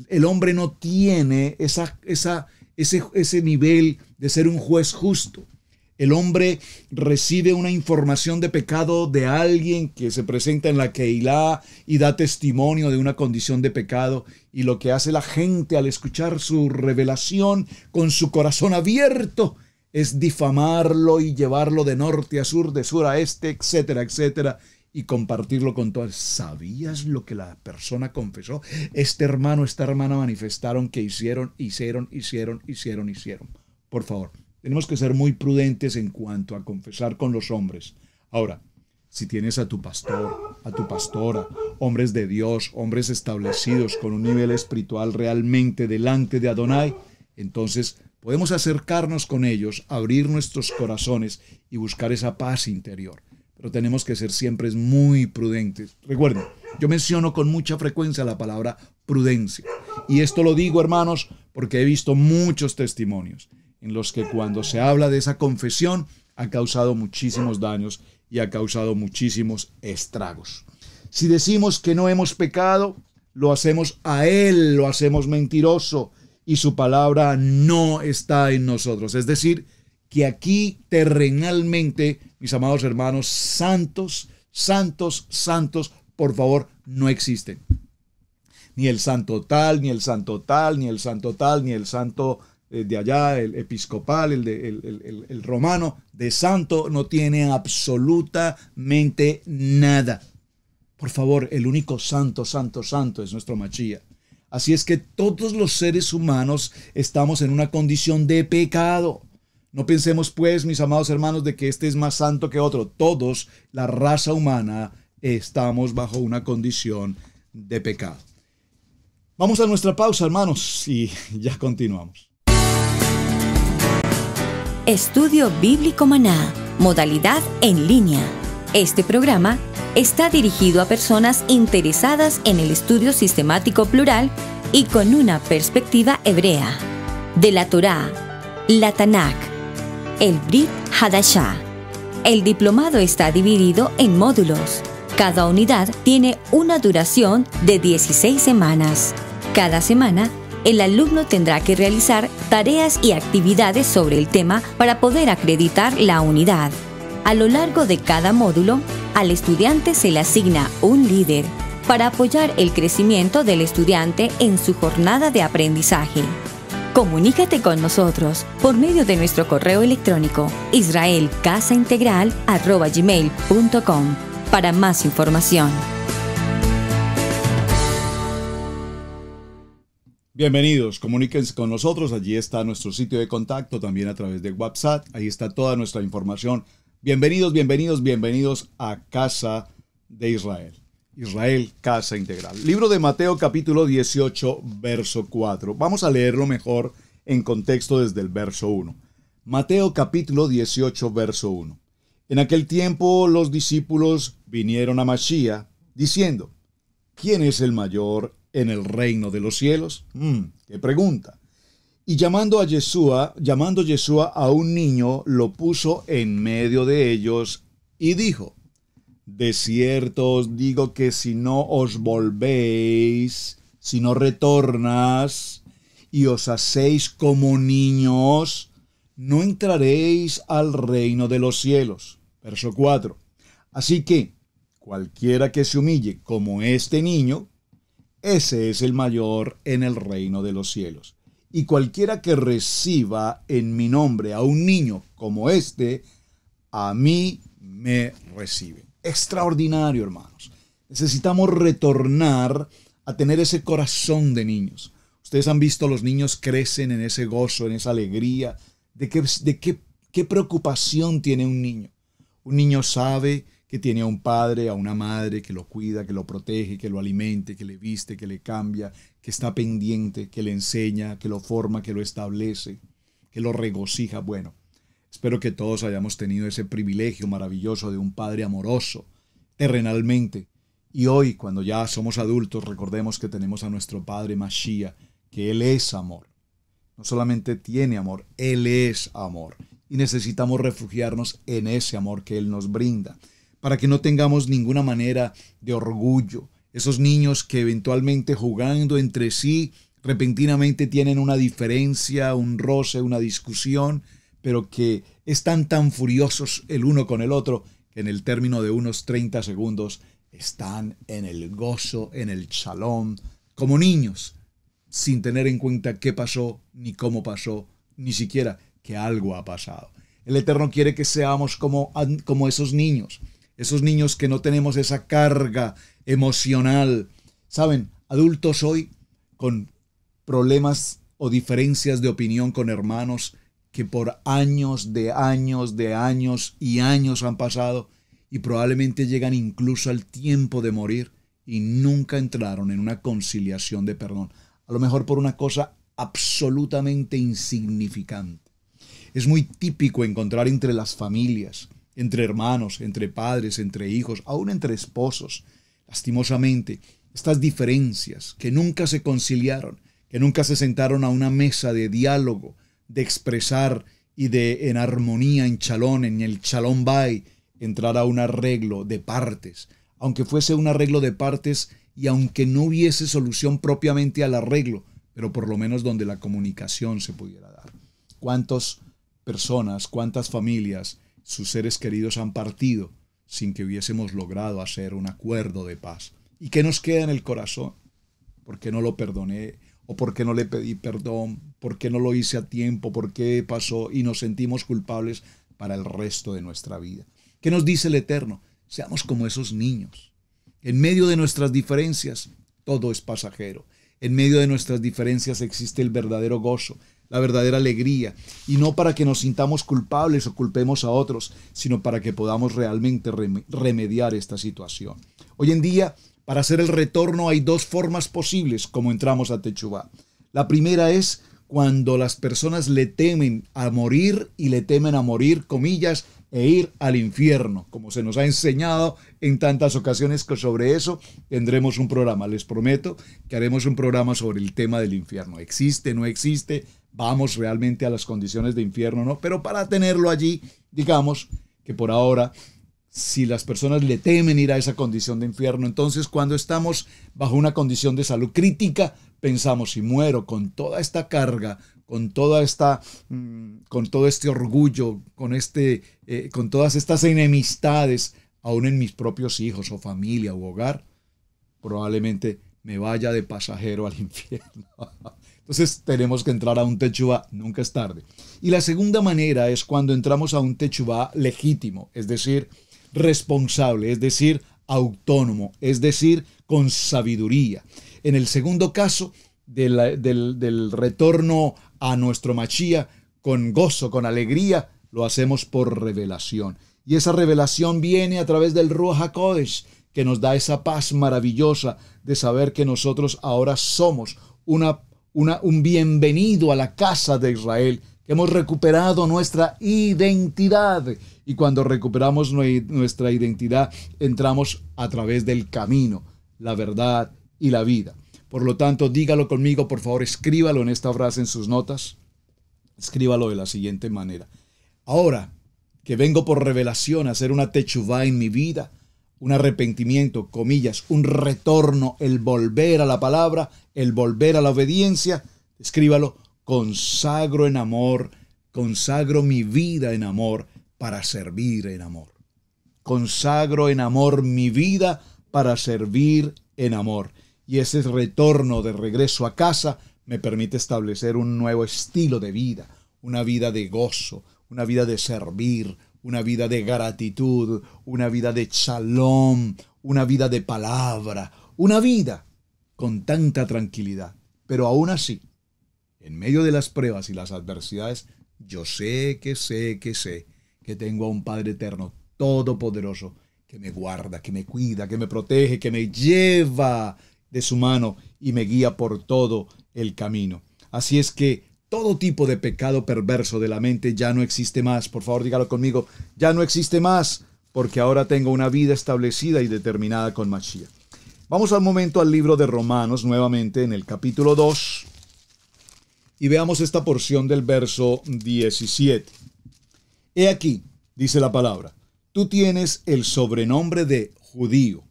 el hombre no tiene ese nivel de ser un juez justo. El hombre recibe una información de pecado de alguien que se presenta en la Keilah y da testimonio de una condición de pecado, y lo que hace la gente al escuchar su revelación con su corazón abierto es difamarlo y llevarlo de norte a sur, de sur a este, etcétera, etcétera, y compartirlo con todos. ¿Sabías lo que la persona confesó? Este hermano, esta hermana manifestaron que hicieron. Por favor, tenemos que ser muy prudentes en cuanto a confesar con los hombres. Ahora, si tienes a tu pastor, a tu pastora, hombres de Dios, hombres establecidos con un nivel espiritual realmente delante de Adonai, entonces podemos acercarnos con ellos, abrir nuestros corazones y buscar esa paz interior. Pero tenemos que ser siempre muy prudentes. Recuerden, yo menciono con mucha frecuencia la palabra prudencia. Y esto lo digo, hermanos, porque he visto muchos testimonios en los que cuando se habla de esa confesión ha causado muchísimos daños y ha causado muchísimos estragos. Si decimos que no hemos pecado, lo hacemos a Él, lo hacemos mentiroso y su palabra no está en nosotros. Es decir, que aquí terrenalmente, mis amados hermanos, santos, por favor, no existen. Ni el santo tal, ni el santo tal, ni el santo tal, ni el santo de allá, el episcopal, el romano. De santo no tiene absolutamente nada. Por favor, el único santo es nuestro Mashiach. Así es que todos los seres humanos estamos en una condición de pecado. No pensemos pues, mis amados hermanos, de que este es más santo que otro. Todos, la raza humana, estamos bajo una condición de pecado. Vamos a nuestra pausa, hermanos, y ya continuamos. Estudio Bíblico Maná, modalidad en línea. Este programa está dirigido a personas interesadas en el estudio sistemático plural y con una perspectiva hebrea de la Torá, la Tanakh, el Brit Hadashah. El diplomado está dividido en módulos. Cada unidad tiene una duración de 16 semanas. Cada semana, el alumno tendrá que realizar tareas y actividades sobre el tema para poder acreditar la unidad. A lo largo de cada módulo, al estudiante se le asigna un líder para apoyar el crecimiento del estudiante en su jornada de aprendizaje. Comunícate con nosotros por medio de nuestro correo electrónico israelcasaintegral@gmail.com para más información. Bienvenidos, comuníquense con nosotros, allí está nuestro sitio de contacto, también a través de WhatsApp, ahí está toda nuestra información. Bienvenidos a Casa de Israel. Israel, Casa Integral. Libro de Mateo, capítulo 18, verso 4. Vamos a leerlo mejor en contexto desde el verso 1. Mateo, capítulo 18, verso 1. En aquel tiempo los discípulos vinieron a Mashiach, diciendo, ¿quién es el mayor en el reino de los cielos? ¡Qué pregunta! Y llamando Yeshua a un niño, lo puso en medio de ellos y dijo, de cierto os digo que si no os volvéis, si no retornas y os hacéis como niños, no entraréis al reino de los cielos. Verso 4. Así que cualquiera que se humille como este niño, ese es el mayor en el reino de los cielos. Y cualquiera que reciba en mi nombre a un niño como este, a mí me recibe. Extraordinario, hermanos. Necesitamos retornar a tener ese corazón de niños. Ustedes han visto, los niños crecen en ese gozo, en esa alegría. ¿De qué preocupación tiene un niño? Un niño sabe que tiene a un padre, a una madre que lo cuida, que lo protege, que lo alimente, que le viste, que le cambia, que está pendiente, que le enseña, que lo forma, que lo establece, que lo regocija. Bueno, espero que todos hayamos tenido ese privilegio maravilloso de un padre amoroso, terrenalmente. Y hoy, cuando ya somos adultos, recordemos que tenemos a nuestro Padre Mashiach, que Él es amor. No solamente tiene amor, Él es amor. Y necesitamos refugiarnos en ese amor que Él nos brinda, para que no tengamos ninguna manera de orgullo. Esos niños que eventualmente jugando entre sí, repentinamente tienen una diferencia, un roce, una discusión, pero que están tan furiosos el uno con el otro, que en el término de unos 30 segundos están en el gozo, en el shalom, como niños, sin tener en cuenta qué pasó, ni cómo pasó, ni siquiera que algo ha pasado. El Eterno quiere que seamos como esos niños que no tenemos esa carga emocional. Saben, adultos hoy con problemas o diferencias de opinión con hermanos que por años y años han pasado y probablemente llegan incluso al tiempo de morir y nunca entraron en una conciliación de perdón. A lo mejor por una cosa absolutamente insignificante. Es muy típico encontrar entre las familias, entre hermanos, entre padres, entre hijos, aún entre esposos, lastimosamente, estas diferencias que nunca se conciliaron, que nunca se sentaron a una mesa de diálogo, de expresar y de en armonía, en el Shalom Bay, entrar a un arreglo de partes, aunque fuese un arreglo de partes y aunque no hubiese solución propiamente al arreglo, pero por lo menos donde la comunicación se pudiera dar. ¿Cuántas personas, cuántas familias, sus seres queridos han partido sin que hubiésemos logrado hacer un acuerdo de paz? ¿Y qué nos queda en el corazón? ¿Por qué no lo perdoné? ¿O por qué no le pedí perdón? ¿Por qué no lo hice a tiempo? ¿Por qué pasó? Y nos sentimos culpables para el resto de nuestra vida. ¿Qué nos dice el Eterno? Seamos como esos niños. En medio de nuestras diferencias, todo es pasajero. En medio de nuestras diferencias existe el verdadero gozo, la verdadera alegría, y no para que nos sintamos culpables o culpemos a otros, sino para que podamos realmente remediar esta situación. Hoy en día, para hacer el retorno hay dos formas posibles como entramos a Techuvá. La primera es cuando las personas le temen a morir y le temen a morir, comillas, e ir al infierno, como se nos ha enseñado en tantas ocasiones, que sobre eso tendremos un programa. Les prometo que haremos un programa sobre el tema del infierno. ¿Existe, no existe? ¿Vamos realmente a las condiciones de infierno, no? Pero para tenerlo allí, digamos que por ahora, si las personas le temen ir a esa condición de infierno, entonces cuando estamos bajo una condición de salud crítica, pensamos, si muero con toda esta carga, con todo este orgullo, con todas estas enemistades, aún en mis propios hijos o familia u hogar, probablemente me vaya de pasajero al infierno. Entonces tenemos que entrar a un techuvá, nunca es tarde. Y la segunda manera es cuando entramos a un techuvá legítimo, es decir, responsable, es decir, autónomo, es decir, con sabiduría. En el segundo caso del retorno a nuestro Mashiach, con gozo, con alegría, lo hacemos por revelación. Y esa revelación viene a través del Ruach HaKodesh, que nos da esa paz maravillosa de saber que nosotros ahora somos un bienvenido a la casa de Israel, que hemos recuperado nuestra identidad. Y cuando recuperamos nuestra identidad, entramos a través del camino, la verdad y la vida. Por lo tanto, dígalo conmigo, por favor, escríbalo en esta frase en sus notas. Escríbalo de la siguiente manera. Ahora que vengo por revelación a hacer una techuvá en mi vida, un arrepentimiento, comillas, un retorno, el volver a la palabra, el volver a la obediencia, escríbalo, consagro en amor, consagro mi vida en amor para servir en amor. Consagro en amor mi vida para servir en amor. Y ese retorno de regreso a casa me permite establecer un nuevo estilo de vida, una vida de gozo, una vida de servir, una vida de gratitud, una vida de shalom, una vida de palabra, una vida con tanta tranquilidad. Pero aún así, en medio de las pruebas y las adversidades, yo sé que tengo a un Padre eterno, todopoderoso, que me guarda, que me cuida, que me protege, que me lleva de su mano y me guía por todo el camino. Así es que todo tipo de pecado perverso de la mente ya no existe más. Por favor, dígalo conmigo, ya no existe más, porque ahora tengo una vida establecida y determinada con Mashiach. Vamos al momento al libro de Romanos, nuevamente en el capítulo 2, y veamos esta porción del verso 17. He aquí, dice la palabra, tú tienes el sobrenombre de judío,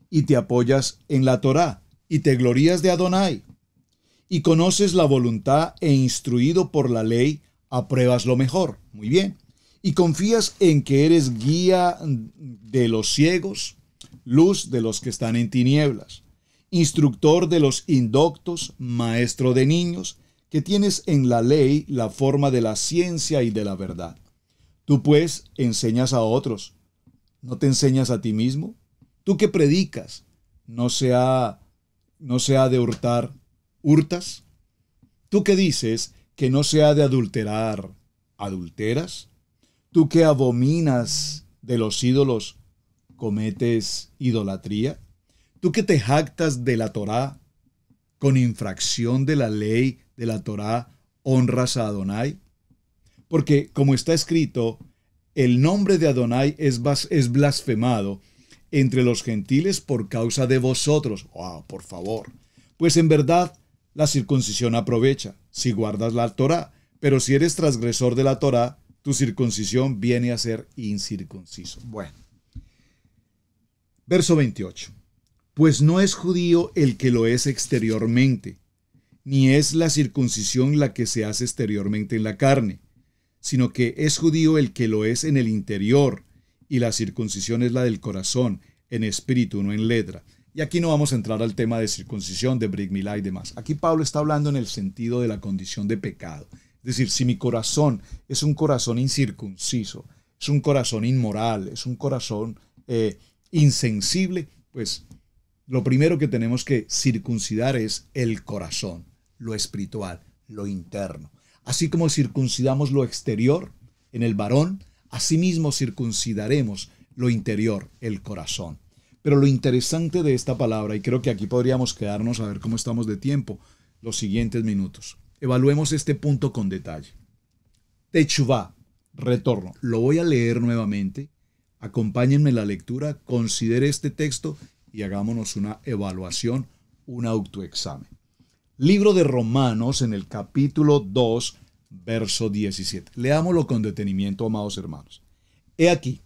y te apoyas en la Torá, y te glorías de Adonai, y conoces la voluntad e instruido por la ley, apruebas lo mejor. Muy bien. Y confías en que eres guía de los ciegos, luz de los que están en tinieblas, instructor de los indoctos, maestro de niños, que tienes en la ley la forma de la ciencia y de la verdad. Tú pues enseñas a otros, ¿no te enseñas a ti mismo? Tú que predicas, no se ha de hurtar, ¿hurtas? Tú que dices que no se ha de adulterar, ¿adulteras? Tú que abominas de los ídolos, ¿cometes idolatría? Tú que te jactas de la Torá, con infracción de la ley de la Torá, ¿honras a Adonai? Porque, como está escrito, el nombre de Adonai es blasfemado entre los gentiles por causa de vosotros. ¡Wow! Por favor. Pues en verdad, la circuncisión aprovecha, si guardas la Torá. Pero si eres transgresor de la Torá, tu circuncisión viene a ser incircunciso. Bueno. Verso 28. Pues no es judío el que lo es exteriormente, ni es la circuncisión la que se hace exteriormente en la carne, sino que es judío el que lo es en el interior, y la circuncisión es la del corazón, en espíritu, no en letra. Y aquí no vamos a entrar al tema de circuncisión, de Brit Milá y demás. Aquí Pablo está hablando en el sentido de la condición de pecado. Es decir, si mi corazón es un corazón incircunciso, es un corazón inmoral, es un corazón insensible, pues lo primero que tenemos que circuncidar es el corazón, lo espiritual, lo interno. Así como circuncidamos lo exterior en el varón, asimismo circuncidaremos lo interior, el corazón. Pero lo interesante de esta palabra, y creo que aquí podríamos quedarnos a ver cómo estamos de tiempo, los siguientes minutos. Evaluemos este punto con detalle. Techuvá, retorno. Lo voy a leer nuevamente. Acompáñenme en la lectura, considere este texto y hagámonos una evaluación, un autoexamen. Libro de Romanos en el capítulo 2, verso 17. Leámoslo con detenimiento, amados hermanos. He aquí,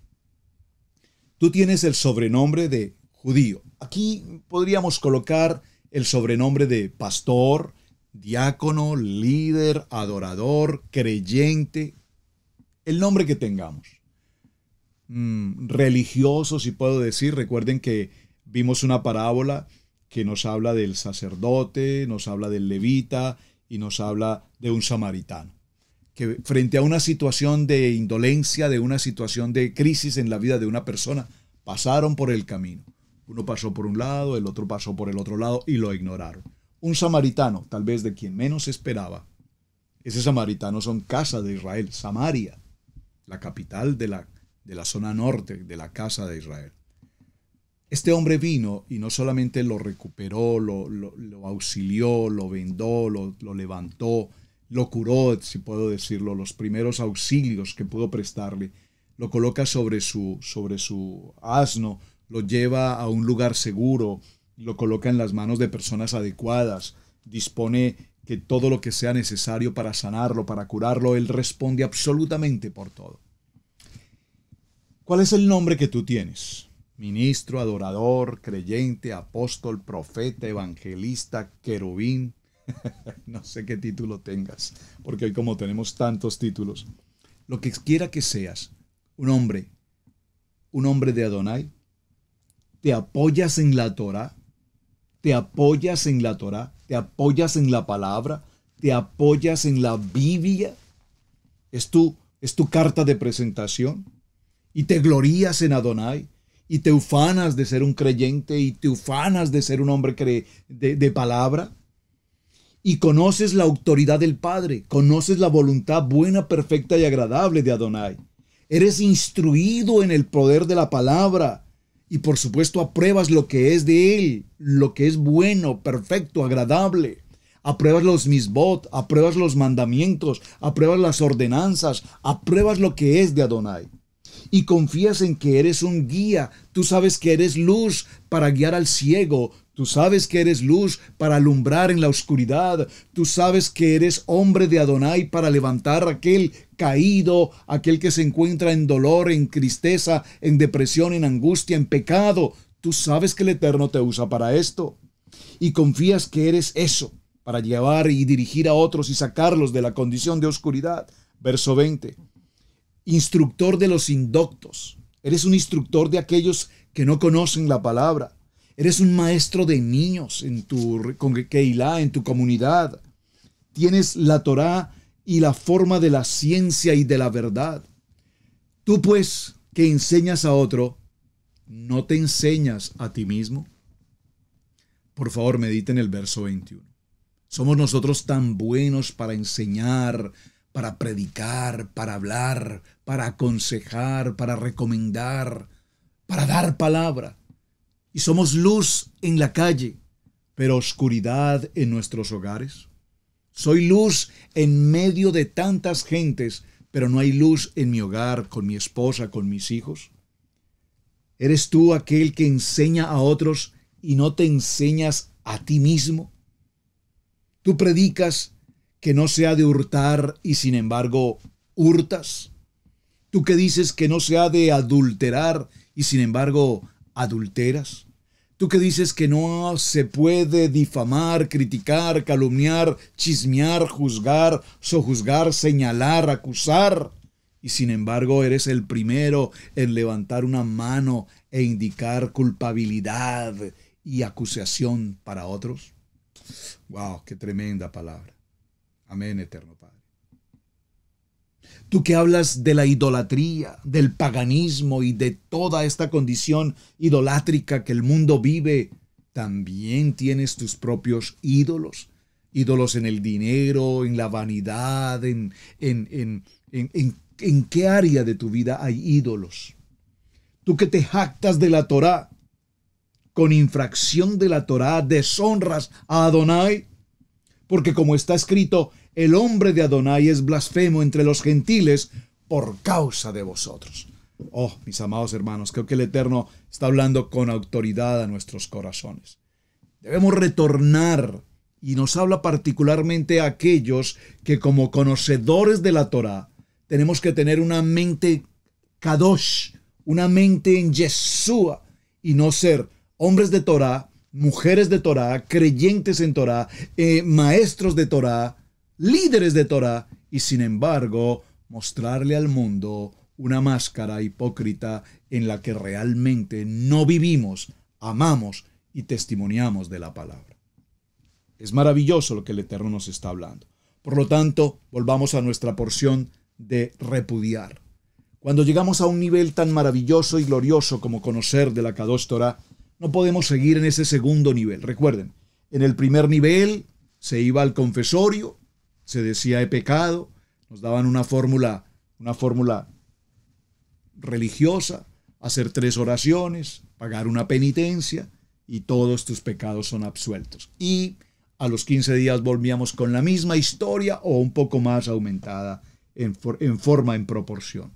tú tienes el sobrenombre de judío. Aquí podríamos colocar el sobrenombre de pastor, diácono, líder, adorador, creyente, el nombre que tengamos. Religioso, si puedo decir. Recuerden que vimos una parábola que nos habla del sacerdote, nos habla del levita y nos habla de un samaritano, que frente a una situación de indolencia, de una situación de crisis en la vida de una persona, pasaron por el camino. Uno pasó por un lado, el otro pasó por el otro lado y lo ignoraron. Un samaritano, tal vez de quien menos esperaba. Ese samaritano son casa de Israel, Samaria, la capital de la zona norte de la casa de Israel. Este hombre vino y no solamente lo recuperó, lo auxilió, lo vendó, lo levantó, lo curó, si puedo decirlo, los primeros auxilios que pudo prestarle, lo coloca sobre su asno, lo lleva a un lugar seguro, lo coloca en las manos de personas adecuadas, dispone que todo lo que sea necesario para sanarlo, para curarlo, él responde absolutamente por todo. ¿Cuál es el nombre que tú tienes? Ministro, adorador, creyente, apóstol, profeta, evangelista, querubín. No sé qué título tengas, porque hoy como tenemos tantos títulos. Lo que quiera que seas, un hombre de Adonai, te apoyas en la Torá, te apoyas en la Torá, te apoyas en la palabra, te apoyas en la Biblia. Es tu carta de presentación y te glorías en Adonai. Y te ufanas de ser un creyente y te ufanas de ser un hombre de palabra. Y conoces la autoridad del Padre, conoces la voluntad buena, perfecta y agradable de Adonai. Eres instruido en el poder de la palabra y por supuesto apruebas lo que es de Él, lo que es bueno, perfecto, agradable. Apruebas los misbot, apruebas los mandamientos, apruebas las ordenanzas, apruebas lo que es de Adonai. Y confías en que eres un guía. Tú sabes que eres luz para guiar al ciego. Tú sabes que eres luz para alumbrar en la oscuridad. Tú sabes que eres hombre de Adonai para levantar a aquel caído, aquel que se encuentra en dolor, en tristeza, en depresión, en angustia, en pecado. Tú sabes que el Eterno te usa para esto. Y confías que eres eso, para llevar y dirigir a otros y sacarlos de la condición de oscuridad. Verso 20. Instructor de los indoctos. Eres un instructor de aquellos que no conocen la palabra. Eres un maestro de niños en tu Keilah, en tu comunidad. Tienes la Torá y la forma de la ciencia y de la verdad. Tú pues, que enseñas a otro, ¿no te enseñas a ti mismo? Por favor, mediten el verso 21. Somos nosotros tan buenos para enseñar, para predicar, para hablar, para aconsejar, para recomendar, para dar palabra. Y somos luz en la calle, pero oscuridad en nuestros hogares. Soy luz en medio de tantas gentes, pero no hay luz en mi hogar, con mi esposa, con mis hijos. ¿Eres tú aquel que enseña a otros y no te enseñas a ti mismo? Tú predicas que no se ha de hurtar y sin embargo hurtas. Tú que dices que no se ha de adulterar y sin embargo adulteras. Tú que dices que no se puede difamar, criticar, calumniar, chismear, juzgar, sojuzgar, señalar, acusar. Y sin embargo eres el primero en levantar una mano e indicar culpabilidad y acusación para otros. ¡Wow! ¡Qué tremenda palabra! Amén, eterno Padre. Tú que hablas de la idolatría, del paganismo y de toda esta condición idolátrica que el mundo vive, también tienes tus propios ídolos. Ídolos en el dinero, en la vanidad, ¿en qué área de tu vida hay ídolos? Tú que te jactas de la Torá, con infracción de la Torá deshonras a Adonai, porque como está escrito, el hombre de Adonai es blasfemo entre los gentiles por causa de vosotros. Oh, mis amados hermanos, creo que el Eterno está hablando con autoridad a nuestros corazones. Debemos retornar, y nos habla particularmente a aquellos que como conocedores de la Torá tenemos que tener una mente kadosh, una mente en Yeshua, y no ser hombres de Torá, mujeres de Torá, creyentes en Torá, maestros de Torá, líderes de Torá, y sin embargo mostrarle al mundo una máscara hipócrita en la que realmente no vivimos, amamos y testimoniamos de la palabra. Es maravilloso lo que el Eterno nos está hablando. Por lo tanto, volvamos a nuestra porción de repudiar. Cuando llegamos a un nivel tan maravilloso y glorioso como conocer de la Kadosh Torah, no podemos seguir en ese segundo nivel. Recuerden, en el primer nivel se iba al confesorio, se decía he pecado, nos daban una fórmula religiosa, hacer 3 oraciones, pagar una penitencia y todos tus pecados son absueltos. Y a los 15 días volvíamos con la misma historia o un poco más aumentada en proporción.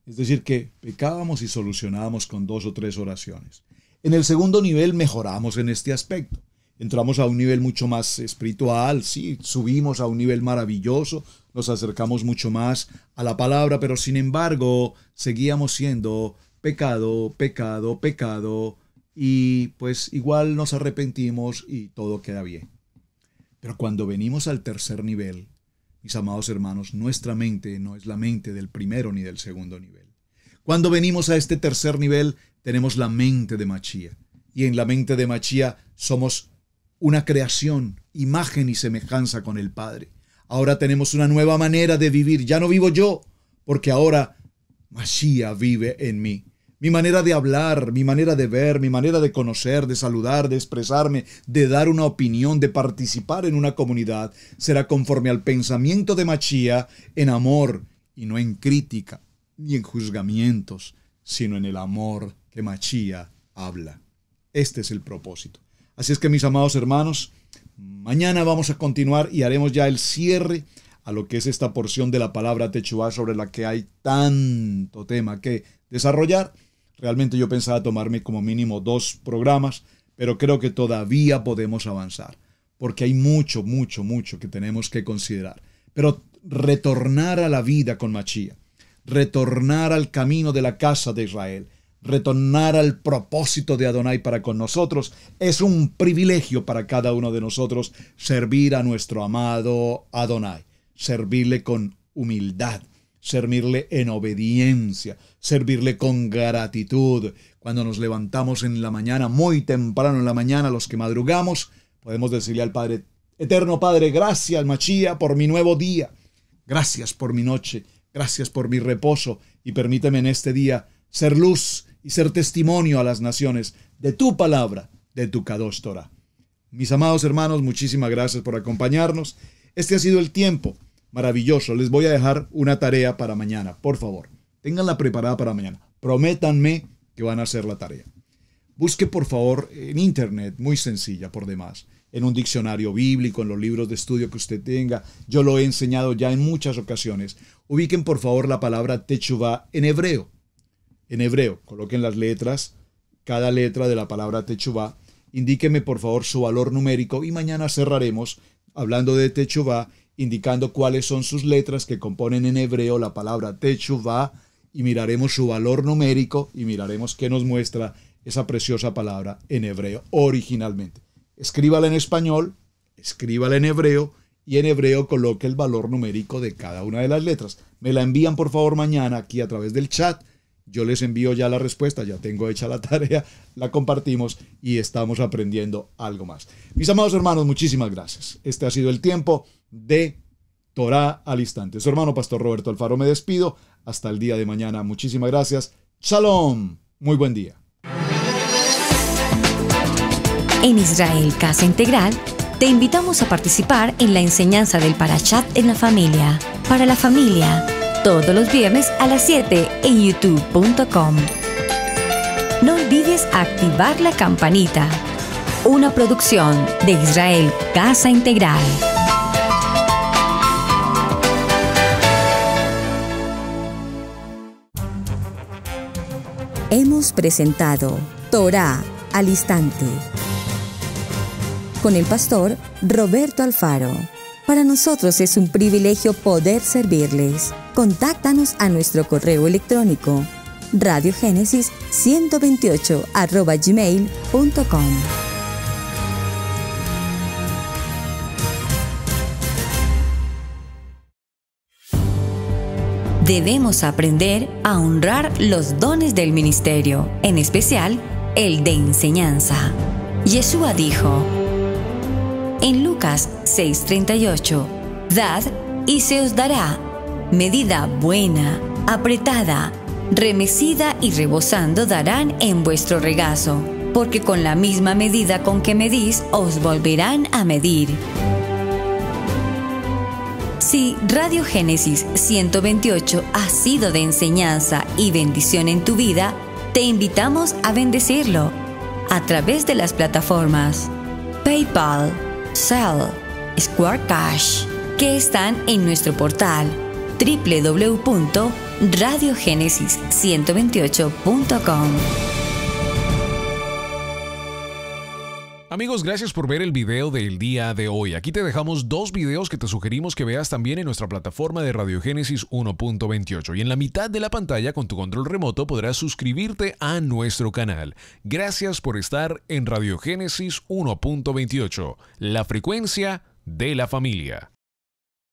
Es decir, que pecábamos y solucionábamos con 2 o 3 oraciones. En el segundo nivel mejoramos en este aspecto. Entramos a un nivel mucho más espiritual, sí, subimos a un nivel maravilloso, nos acercamos mucho más a la palabra, pero sin embargo seguíamos siendo pecado, y pues igual nos arrepentimos y todo queda bien. Pero cuando venimos al tercer nivel, mis amados hermanos, nuestra mente no es la mente del primero ni del segundo nivel. Cuando venimos a este tercer nivel, tenemos la mente de Machía. Y en la mente de Machía somos una creación, imagen y semejanza con el Padre. Ahora tenemos una nueva manera de vivir. Ya no vivo yo, porque ahora Machía vive en mí. Mi manera de hablar, mi manera de ver, mi manera de conocer, de saludar, de expresarme, de dar una opinión, de participar en una comunidad, será conforme al pensamiento de Machía, en amor y no en crítica ni en juzgamientos, sino en el amor que Machía habla. Este es el propósito. Así es que, mis amados hermanos, mañana vamos a continuar y haremos ya el cierre a lo que es esta porción de la palabra Teshuvá, sobre la que hay tanto tema que desarrollar. Realmente yo pensaba tomarme como mínimo 2 programas, pero creo que todavía podemos avanzar, porque hay mucho que tenemos que considerar. Pero retornar a la vida con Machía, retornar al camino de la casa de Israel, retornar al propósito de Adonai para con nosotros, es un privilegio para cada uno de nosotros servir a nuestro amado Adonai, servirle con humildad, servirle en obediencia, servirle con gratitud. Cuando nos levantamos en la mañana, muy temprano en la mañana, los que madrugamos, podemos decirle al Padre: Eterno Padre, gracias, Machía, por mi nuevo día. Gracias por mi noche, gracias por mi reposo, y permíteme en este día ser luz y ser testimonio a las naciones de tu palabra, de tu Kadosh Torah. Mis amados hermanos, muchísimas gracias por acompañarnos. Este ha sido el tiempo maravilloso. Les voy a dejar una tarea para mañana. Por favor, ténganla preparada para mañana. Prométanme que van a hacer la tarea. Busque, por favor, en internet, muy sencilla por demás, en un diccionario bíblico, en los libros de estudio que usted tenga. Yo lo he enseñado ya en muchas ocasiones. Ubiquen, por favor, la palabra Teshuvá en hebreo. En hebreo, coloquen las letras, cada letra de la palabra Teshuvá. Indíqueme, por favor, su valor numérico, y mañana cerraremos hablando de Teshuvá, indicando cuáles son sus letras que componen en hebreo la palabra Teshuvá, y miraremos su valor numérico y miraremos qué nos muestra esa preciosa palabra en hebreo originalmente. Escríbala en español, escríbala en hebreo y en hebreo coloque el valor numérico de cada una de las letras. Me la envían por favor mañana aquí a través del chat. Yo les envío ya la respuesta, ya tengo hecha la tarea, la compartimos y estamos aprendiendo algo más. Mis amados hermanos, muchísimas gracias. Este ha sido el tiempo de Torá al Instante. Su hermano Pastor Roberto Alfaro me despido. Hasta el día de mañana. Muchísimas gracias. Shalom. Muy buen día. En Israel Casa Integral, te invitamos a participar en la enseñanza del Parashat en la familia. Para la familia, todos los viernes a las 7 en youtube.com. No olvides activar la campanita. Una producción de Israel Casa Integral. Hemos presentado Torá al Instante con el pastor Roberto Alfaro. Para nosotros es un privilegio poder servirles. Contáctanos a nuestro correo electrónico radiogenesis128@gmail.com. Debemos aprender a honrar los dones del ministerio, en especial el de enseñanza. Yeshua dijo en Lucas 6:38, «Dad y se os dará, medida buena, apretada, remecida y rebosando darán en vuestro regazo, porque con la misma medida con que medís os volverán a medir». Si Radio Génesis 128 ha sido de enseñanza y bendición en tu vida, te invitamos a bendecirlo a través de las plataformas PayPal, Zelle, Square Cash, que están en nuestro portal www.radiogenesis128.com. Amigos, gracias por ver el video del día de hoy. Aquí te dejamos 2 videos que te sugerimos que veas también en nuestra plataforma de Radio Génesis 1.28. Y en la mitad de la pantalla, con tu control remoto, podrás suscribirte a nuestro canal. Gracias por estar en Radio Génesis 1.28, la frecuencia de la familia.